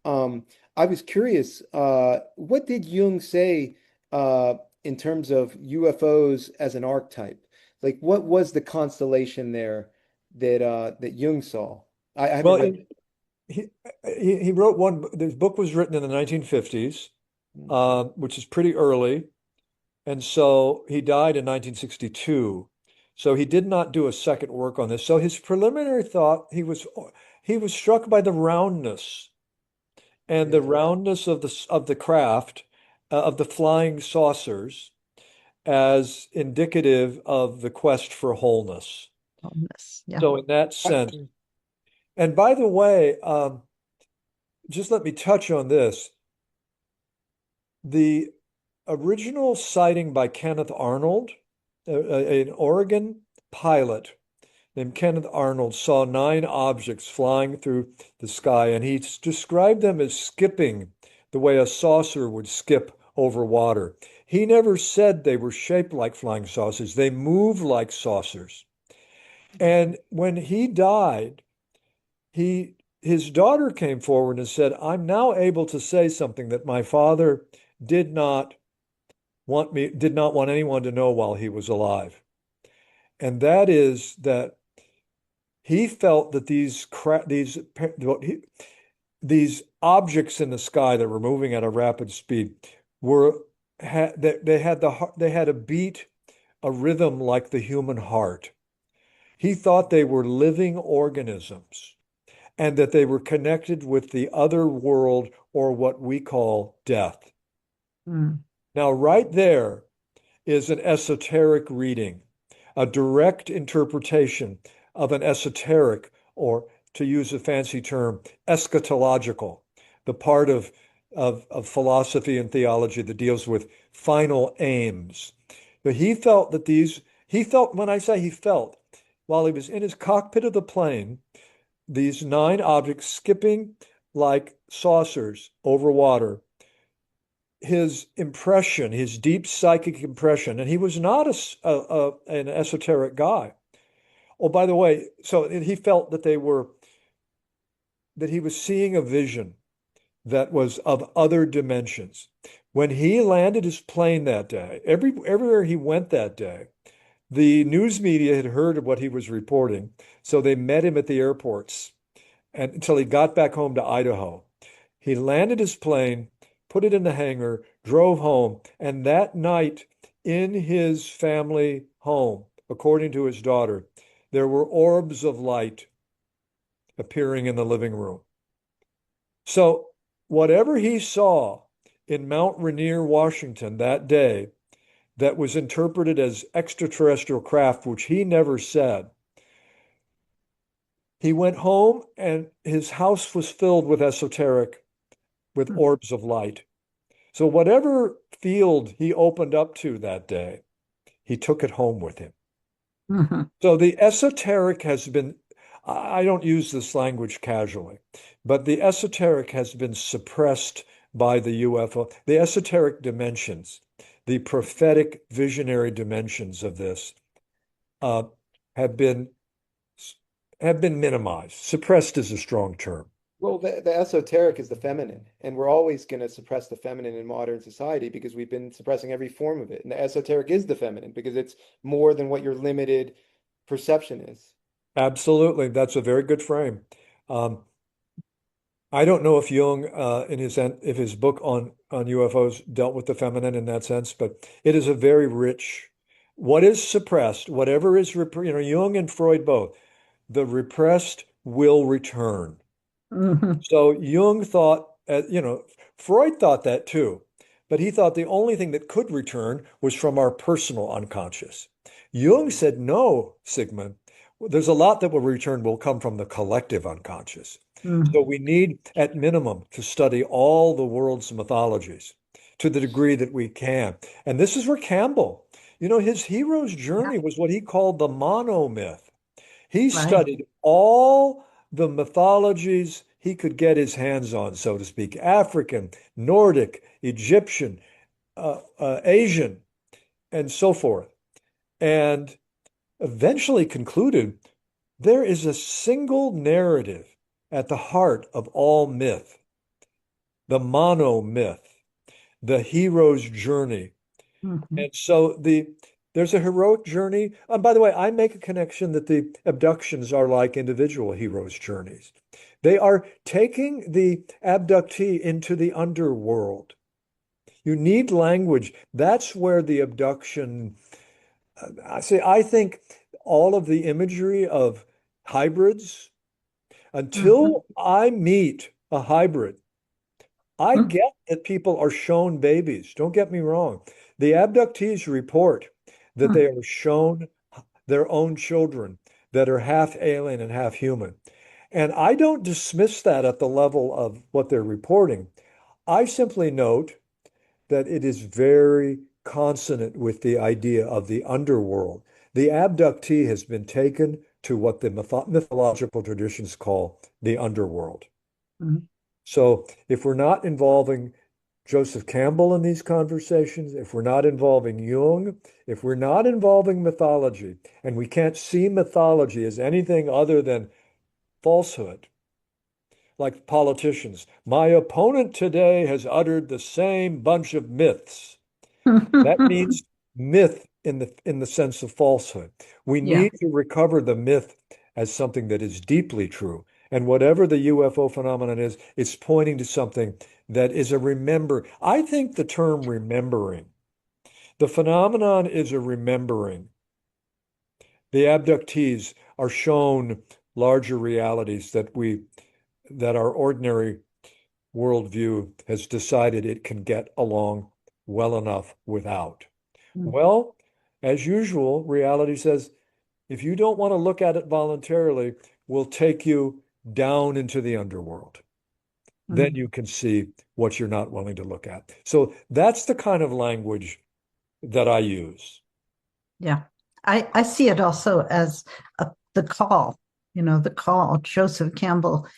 Um, I was curious, what did Jung say in terms of UFOs as an archetype? Like, what was the constellation there that Jung saw? I haven't Well, read. he, he wrote one, this book was written in the 1950s, which is pretty early. And so he died in 1962. So he did not do a second work on this. So his preliminary thought, he was struck by the roundness and the Yeah. roundness of the craft, of the flying saucers as indicative of the quest for wholeness. Yeah. So in that I- sense, and by the way, just let me touch on this. The original sighting by Kenneth Arnold, an Oregon pilot named Kenneth Arnold, saw 9 objects flying through the sky, and he described them as skipping the way a saucer would skip over water. He never said they were shaped like flying saucers. They move like saucers. And when he died, his daughter came forward and said, I'm now able to say something that my father did not did not want anyone to know while he was alive. And that is that he felt that these objects in the sky that were moving at a rapid speed were they had a beat, a rhythm like the human heart. He thought they were living organisms and that they were connected with the other world or what we call death. Mm. Now, right there, is an esoteric reading, a direct interpretation of an esoteric, or to use a fancy term, eschatological, the part of philosophy and theology that deals with final aims. But he felt that when I say he felt, while he was in his cockpit of the plane, these 9 objects skipping like saucers over water, his impression, his deep psychic impression, and he was not an esoteric guy. Oh, by the way, so he felt that he was seeing a vision that was of other dimensions. When he landed his plane that day, everywhere he went that day, the news media had heard of what he was reporting, so they met him at the airports until he got back home to Idaho. He landed his plane, put it in the hangar, drove home, and that night in his family home, according to his daughter, there were orbs of light appearing in the living room. So whatever he saw in Mount Rainier, Washington that day that was interpreted as extraterrestrial craft, which he never said, he went home and his house was filled with with orbs of light. So whatever field he opened up to that day, he took it home with him. Mm-hmm. So the esoteric has been, I don't use this language casually, but the esoteric has been suppressed by the UFO. The esoteric dimensions, the prophetic visionary dimensions of this have been minimized. Suppressed is a strong term. Well, the esoteric is the feminine, and we're always going to suppress the feminine in modern society because we've been suppressing every form of it. And the esoteric is the feminine because it's more than what your limited perception is. Absolutely. That's a very good frame. I don't know if Jung, if his book on UFOs dealt with the feminine in that sense, but it is a very rich. What is suppressed, whatever is, Jung and Freud both, the repressed will return. Mm-hmm. So Jung thought, Freud thought that too, but he thought the only thing that could return was from our personal unconscious. Jung said, no, Sigmund, there's a lot that will come from the collective unconscious. Mm-hmm. So we need, at minimum, to study all the world's mythologies to the degree that we can. And this is where Campbell, his hero's journey was what he called the monomyth. He studied all the mythologies he could get his hands on, so to speak, African, Nordic, Egyptian, Asian, and so forth. And eventually concluded there is a single narrative at the heart of all myth, the monomyth, the hero's journey. Mm-hmm. And so there's a heroic journey. And by the way, I make a connection that the abductions are like individual heroes' journeys. They are taking the abductee into the underworld. You need language. That's where the abduction, I think all of the imagery of hybrids, until I meet a hybrid, I get that people are shown babies. Don't get me wrong. The abductees report that they are shown their own children that are half alien and half human. And I don't dismiss that at the level of what they're reporting. I simply note that it is very consonant with the idea of the underworld. The abductee has been taken to what the mythological traditions call the underworld. Mm-hmm. So if we're not involving Joseph Campbell in these conversations, if we're not involving Jung, if we're not involving mythology, and we can't see mythology as anything other than falsehood, like politicians, my opponent today has uttered the same bunch of myths. That means myth in the sense of falsehood. We need to recover the myth as something that is deeply true. And whatever the UFO phenomenon is, it's pointing to something that is a remember. I think the term remembering, the phenomenon is a remembering. The abductees are shown larger realities that our ordinary worldview has decided it can get along well enough without. Well, as usual, reality says, if you don't want to look at it voluntarily, we'll take you down into the underworld. Then you can see what you're not willing to look at. So that's the kind of language that I use. Yeah. I see it also as the call, the call. Joseph Campbell,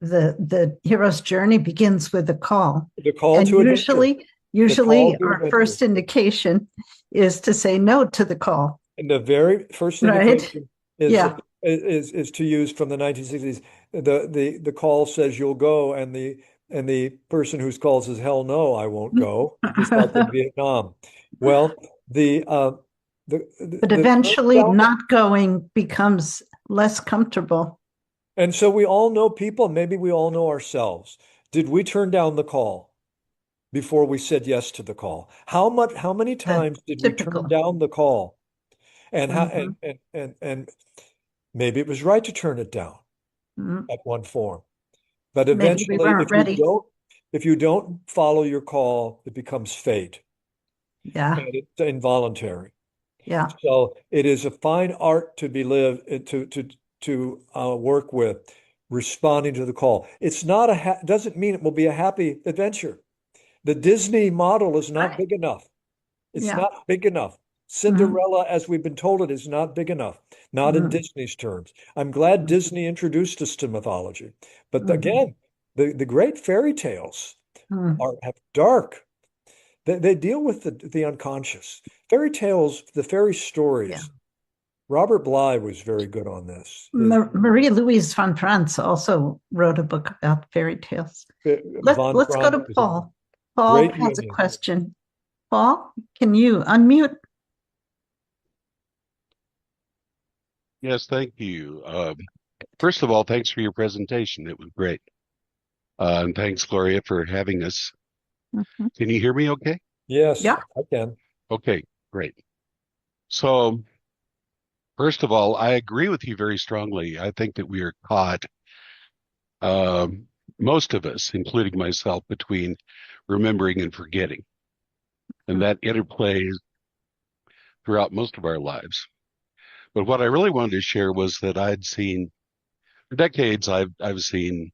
the hero's journey begins with a call. The call and to adventure. Usually our first indication is to say no to the call. And the very first indication is to use from the 1960s. The call says you'll go, and the person whose call says hell no, I won't go. Just like in Vietnam. Well, but eventually not going becomes less comfortable. And so we all know people, maybe we all know ourselves. Did we turn down the call before we said yes to the call? How many times did we turn down the call? And and maybe it was right to turn it down at one form. But eventually, if you don't follow your call, it becomes fate. Yeah. And it's involuntary. Yeah. So it is a fine art to be lived, to work with, responding to the call. It's not doesn't mean it will be a happy adventure. The Disney model is not big enough. It's not big enough. Cinderella, as we've been told, it is not big enough. Not in Disney's terms. I'm glad Disney introduced us to mythology. But again, the great fairy tales have dark. They deal with the unconscious. Fairy tales, the fairy stories. Yeah. Robert Bly was very good on this. Marie-Louise von Franz also wrote a book about fairy tales. Let's go to Paul. Paul has a question. Paul, can you unmute? Yes, thank you. First of all, thanks for your presentation. It was great. And thanks, Gloria, for having us. Can you hear me okay? Yes, yeah. I can. Okay, great. So, first of all, I agree with you very strongly. I think that we are caught, most of us, including myself, between remembering and forgetting. And that interplays throughout most of our lives. But what I really wanted to share was that for decades, I've seen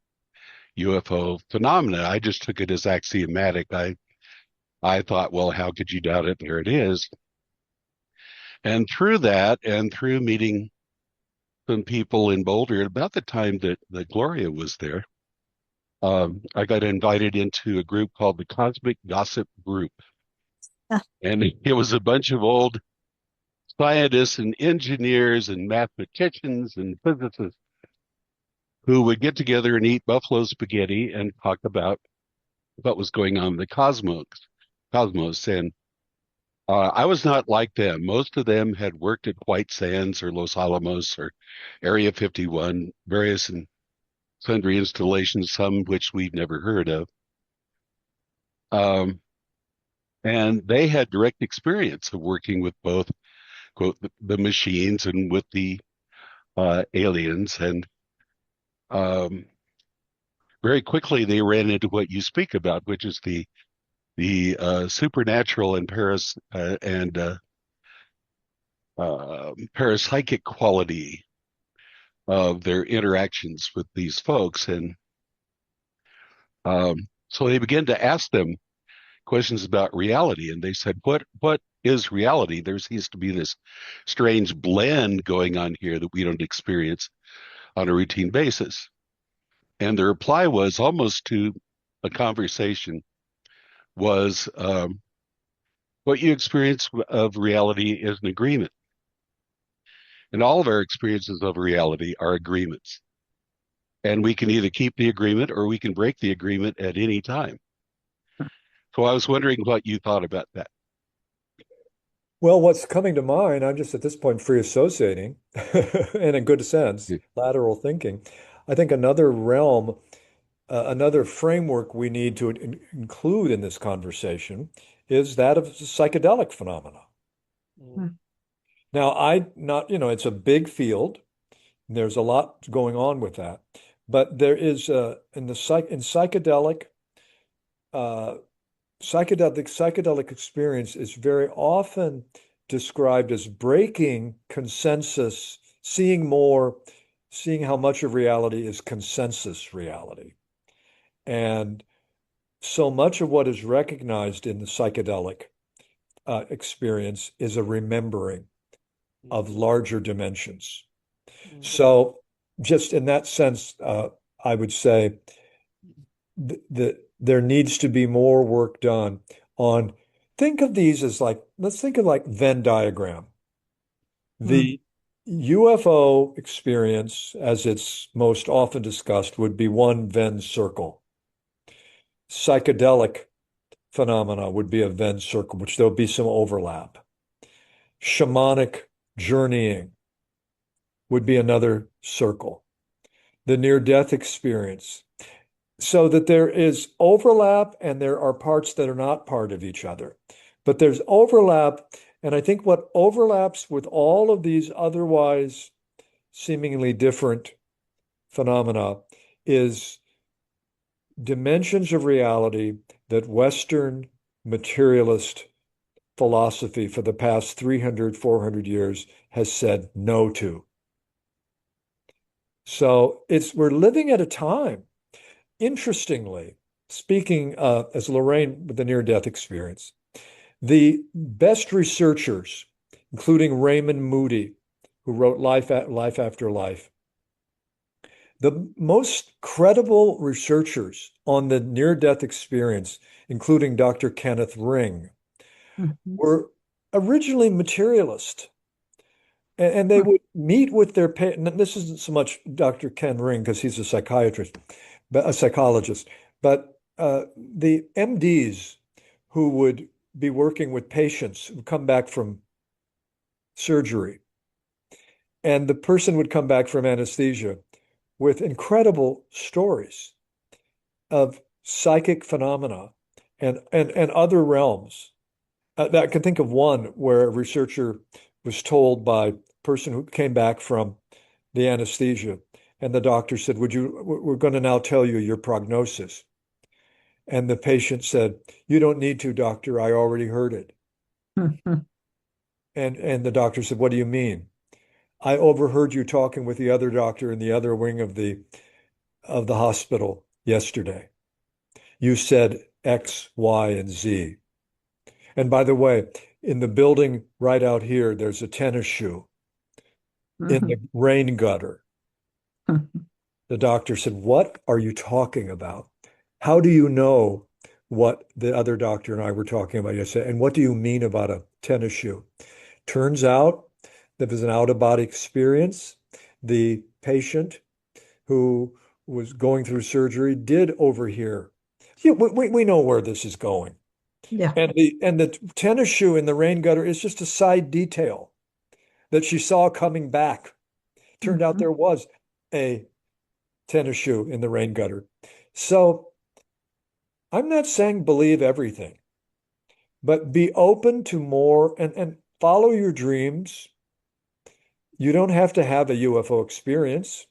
UFO phenomena. I just took it as axiomatic. I thought, well, how could you doubt it? There it is. And through that, and through meeting some people in Boulder, at about the time that Gloria was there, I got invited into a group called the Cosmic Gossip Group. And it was a bunch of old scientists and engineers and mathematicians and physicists who would get together and eat buffalo spaghetti and talk about what was going on in the cosmos. And I was not like them. Most of them had worked at White Sands or Los Alamos or Area 51, various and sundry installations, some which we've never heard of. And they had direct experience of working with both, quote, the machines and with the aliens. And very quickly they ran into what you speak about, which is the supernatural and parapsychic quality of their interactions with these folks. And so they began to ask them questions about reality. And they said, what is reality? There seems to be this strange blend going on here that we don't experience on a routine basis. And the reply was almost to a conversation was, what you experience of reality is an agreement. And all of our experiences of reality are agreements. And we can either keep the agreement or we can break the agreement at any time. So I was wondering what you thought about that. Well, what's coming to mind, I'm just at this point free associating in a good sense, lateral thinking. I think another realm, another framework we need to include in this conversation is that of psychedelic phenomena. Now, it's a big field. There's a lot going on with that, but there is in psychedelic psychedelic experience is very often described as breaking consensus, seeing more, seeing how much of reality is consensus reality. And so much of what is recognized in the psychedelic experience is a remembering of larger dimensions. So, just in that sense, I would say that there needs to be more work done on, think of these as like, let's think of like Venn diagram. The UFO experience, as it's most often discussed, would be one Venn circle. Psychedelic phenomena would be a Venn circle, which there'll be some overlap. Shamanic journeying would be another circle. The near-death experience. So that there is overlap and there are parts that are not part of each other. But there's overlap, and I think what overlaps with all of these otherwise seemingly different phenomena is dimensions of reality that Western materialist philosophy for the past 300, 400 years has said no to. So we're living at a time, interestingly, speaking as Lorraine with the near-death experience, the best researchers, including Raymond Moody, who wrote Life After Life, the most credible researchers on the near-death experience, including Dr. Kenneth Ring, were originally materialist. And they would meet with their patients. This isn't so much Dr. Ken Ring, because he's a psychiatrist, but a psychologist, but the MDs who would be working with patients who come back from surgery. And the person would come back from anesthesia with incredible stories of psychic phenomena and other realms. I can think of one where a researcher was told by a person who came back from the anesthesia, and the doctor said, we're going to now tell you your prognosis. And the patient said, you don't need to, doctor, I already heard it. And the doctor said, what do you mean? I overheard you talking with the other doctor in the other wing of the hospital yesterday. You said X, Y, and Z. And by the way, in the building right out here, there's a tennis shoe in the rain gutter. The doctor said, what are you talking about? How do you know what the other doctor and I were talking about yesterday? And what do you mean about a tennis shoe? Turns out there was an out-of-body experience. The patient who was going through surgery did overhear. Yeah, we know where this is going. Yeah. And the tennis shoe in the rain gutter is just a side detail that she saw coming back. Turned out there was a tennis shoe in the rain gutter. So I'm not saying believe everything, but be open to more and follow your dreams. You don't have to have a UFO experience.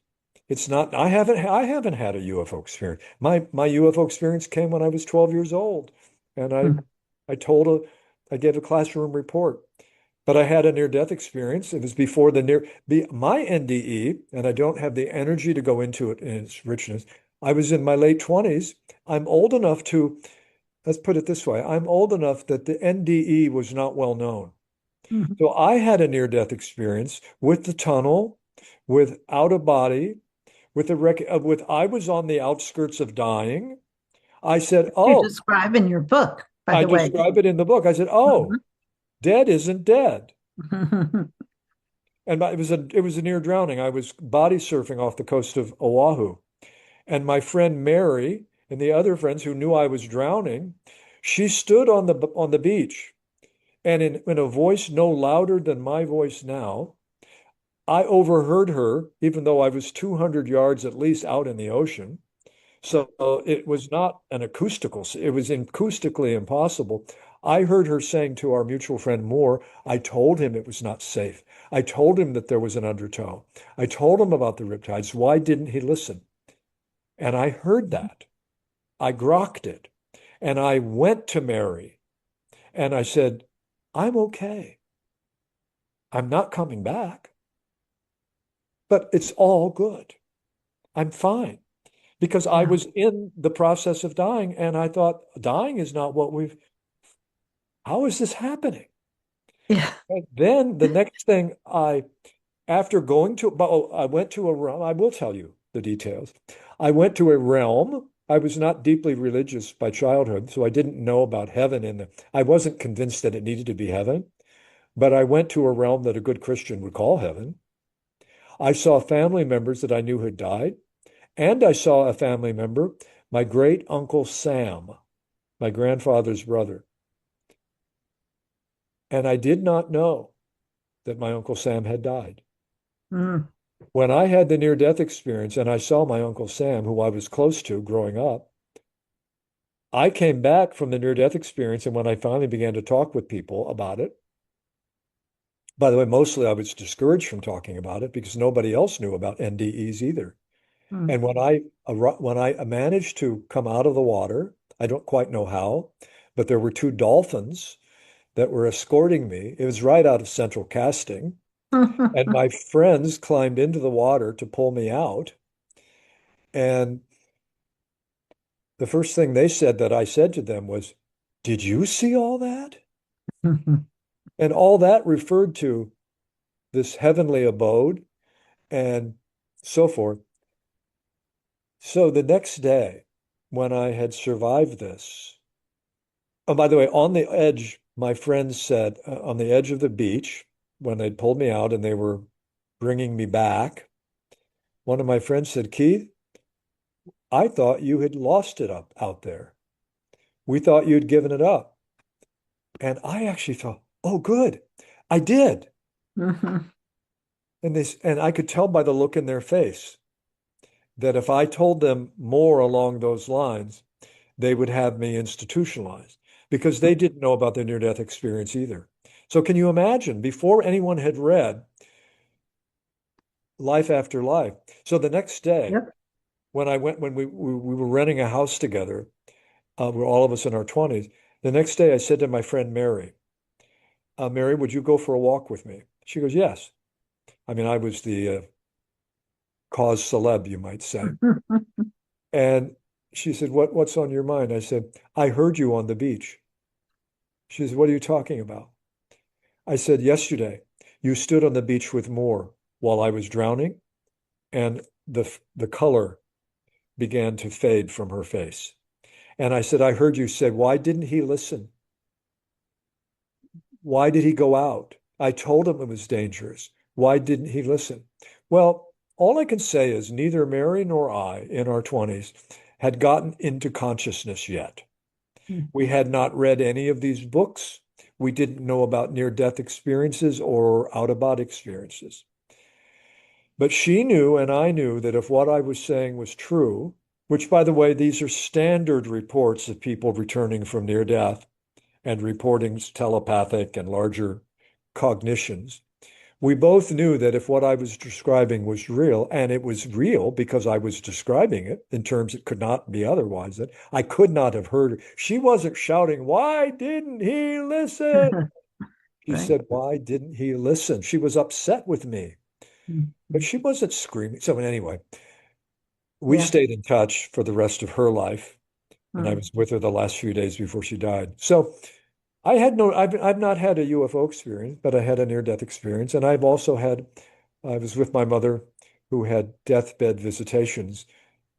It's not, I haven't had a UFO experience. My UFO experience came when I was 12 years old. And I gave a classroom report, but I had a near-death experience. It was before my NDE, and I don't have the energy to go into it in its richness. I was in my late 20s. I'm old enough let's put it this way, I'm old enough that the NDE was not well known. So I had a near-death experience with the tunnel, with out of body, I was on the outskirts of dying. I said, You describe in your book, by the way. I describe it in the book. I said, dead isn't dead. And it was a near drowning. I was body surfing off the coast of Oahu. And my friend Mary and the other friends who knew I was drowning, she stood on the beach. And in a voice no louder than my voice now, I overheard her, even though I was 200 yards at least out in the ocean. So it was not it was acoustically impossible. I heard her saying to our mutual friend Moore, I told him it was not safe. I told him that there was an undertow. I told him about the riptides. Why didn't he listen? And I heard that. I grokked it. And I went to Mary and I said, I'm okay. I'm not coming back, but it's all good. I'm fine. Because I Yeah. was in the process of dying and I thought, dying is not what how is this happening? Yeah. And then the next thing after going to, I went to a realm, I will tell you the details. I went to a realm. I was not deeply religious by childhood, so I didn't know about heaven I wasn't convinced that it needed to be heaven, but I went to a realm that a good Christian would call heaven. I saw family members that I knew had died, and I saw a family member, my great uncle Sam, my grandfather's brother. And I did not know that my Uncle Sam had died. Mm. When I had the near-death experience and I saw my Uncle Sam, who I was close to growing up, I came back from the near-death experience, and when I finally began to talk with people about it, by the way, mostly I was discouraged from talking about it because nobody else knew about NDEs either. Mm. And when I managed to come out of the water, I don't quite know how, but there were two dolphins that were escorting me. It was right out of central casting. And my friends climbed into the water to pull me out. And the first thing they said that I said to them was, did you see all that? And all that referred to this heavenly abode and so forth. So the next day, when I had survived this, oh, by the way, on the edge, my friends said, on the edge of the beach, when they'd pulled me out and they were bringing me back, one of my friends said, Keith, I thought you had lost it up out there. We thought you'd given it up. And I actually thought, oh, good, I did. Mhm. And I could tell by the look in their face that if I told them more along those lines, they would have me institutionalized because they didn't know about their near-death experience either. So can you imagine, before anyone had read Life After Life? So the next day, Yep. when we were renting a house together, we're all of us in our 20s. The next day, I said to my friend Mary, Mary, would you go for a walk with me? She goes, yes. I mean, I was the cause celeb, you might say. And she said, what's on your mind? I said, I heard you on the beach. She said, what are you talking about? I said, yesterday, you stood on the beach with Moore while I was drowning, and the color began to fade from her face. And I said, I heard you say, why didn't he listen? Why did he go out? I told him it was dangerous. Why didn't he listen? Well, all I can say is neither Mary nor I in our 20s had gotten into consciousness yet. We had not read any of these books. We didn't know about near-death experiences or out-of-body experiences. But she knew and I knew that if what I was saying was true, which, by the way, these are standard reports of people returning from near death and reporting telepathic and larger cognitions. We both knew that if what I was describing was real, and it was real because I was describing it in terms it could not be otherwise, that I could not have heard her. She wasn't shouting, why didn't he listen? She Right. said, why didn't he listen? She was upset with me, but she wasn't screaming. So anyway, we Yeah. stayed in touch for the rest of her life, and I Mm. was with her the last few days before she died. So I've not had a UFO experience, but I had a near-death experience, and I was with my mother who had deathbed visitations.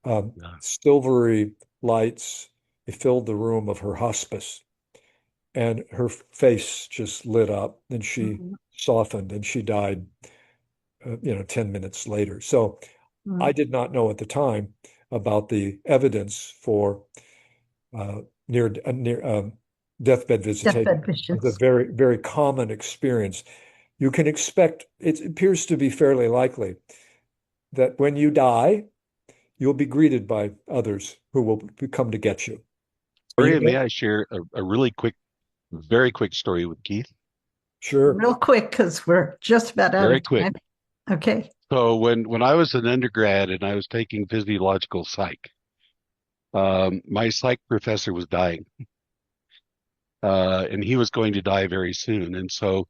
Yeah. Silvery lights, it filled the room of her hospice, and her face just lit up, and she Mhm. softened, and she died, 10 minutes later. So I Mm. did not know at the time about the evidence for near deathbed visitation. Deathbed It's a visions. very, very common experience. You can expect, it appears to be fairly likely that when you die, you'll be greeted by others who will come to get you. Are you Maria, may there? I share a really quick, very quick story with Keith? Sure. Real quick, because we're just about out Very of quick. time. Okay. So when I was an undergrad and I was taking physiological psych, My psych professor was dying, and he was going to die very soon. And so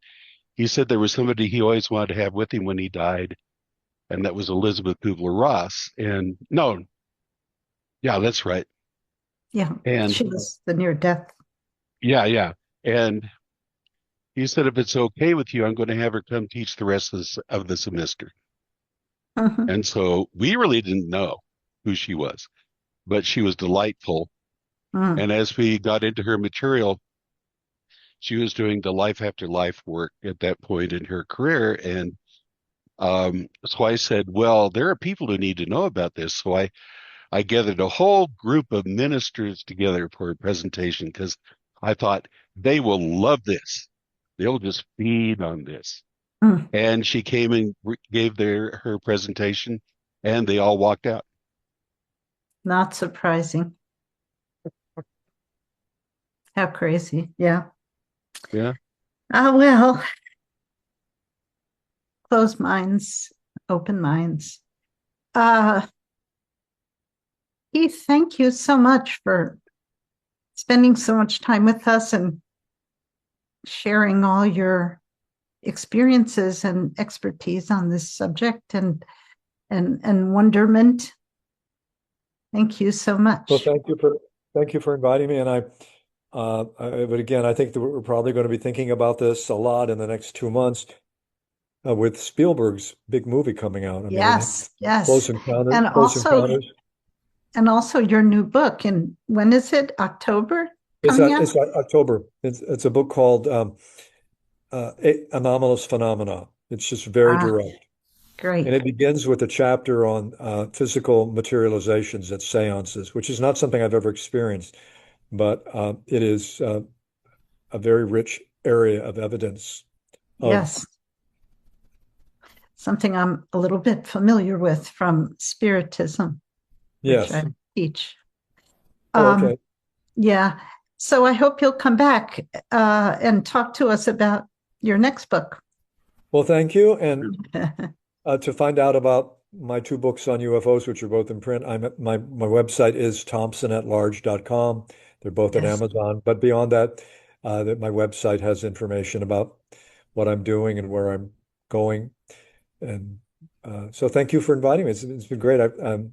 he said there was somebody he always wanted to have with him when he died, and that was Elizabeth Kubler-Ross. And no, yeah, that's right. Yeah, And she was the near death. yeah. And he said, if it's okay with you, I'm going to have her come teach the rest of the semester. Mhm. And so we really didn't know who she was, but she was delightful. Mm. And as we got into her material, she was doing the life after life work at that point in her career. And so I said, well, there are people who need to know about this. So I gathered a whole group of ministers together for a presentation because I thought they will love this. They'll just feed on this. Mm. And she came and gave her presentation, and they all walked out. Not surprising. How crazy. Yeah. Yeah. Well, closed minds, open minds. Keith, thank you so much for spending so much time with us and sharing all your experiences and expertise on this subject and wonderment. Thank you so much. Well, thank you for inviting me. And but again, I think that we're probably going to be thinking about this a lot in the next 2 months with Spielberg's big movie coming out. I mean, Yes. Close Encounters, And Close also, Encounters. and also your new book. And when is it? October coming out? It's October. It's a book called Anomalous Phenomena. It's just very direct. Great. And it begins with a chapter on physical materializations at seances, which is not something I've ever experienced, but it is a very rich area of evidence. Yes. Something I'm a little bit familiar with from Spiritism, Yes. which I teach. Okay. Yeah. So I hope you'll come back and talk to us about your next book. Well, thank you. And to find out about my 2 books on UFOs, which are both in print, my website is thompsonatlarge.com. They're both at Amazon. But beyond that, my website has information about what I'm doing and where I'm going. And so thank you for inviting me. It's been great. I'm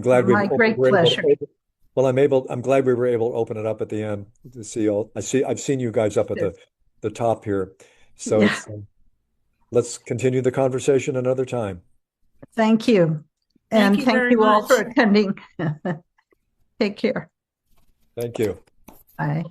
glad My great pleasure. I'm glad we were able to open it up at the end to see I've seen you guys up at the top here. So let's continue the conversation another time. Thank you. And thank you all much. for attending. Take care. Thank you. Bye.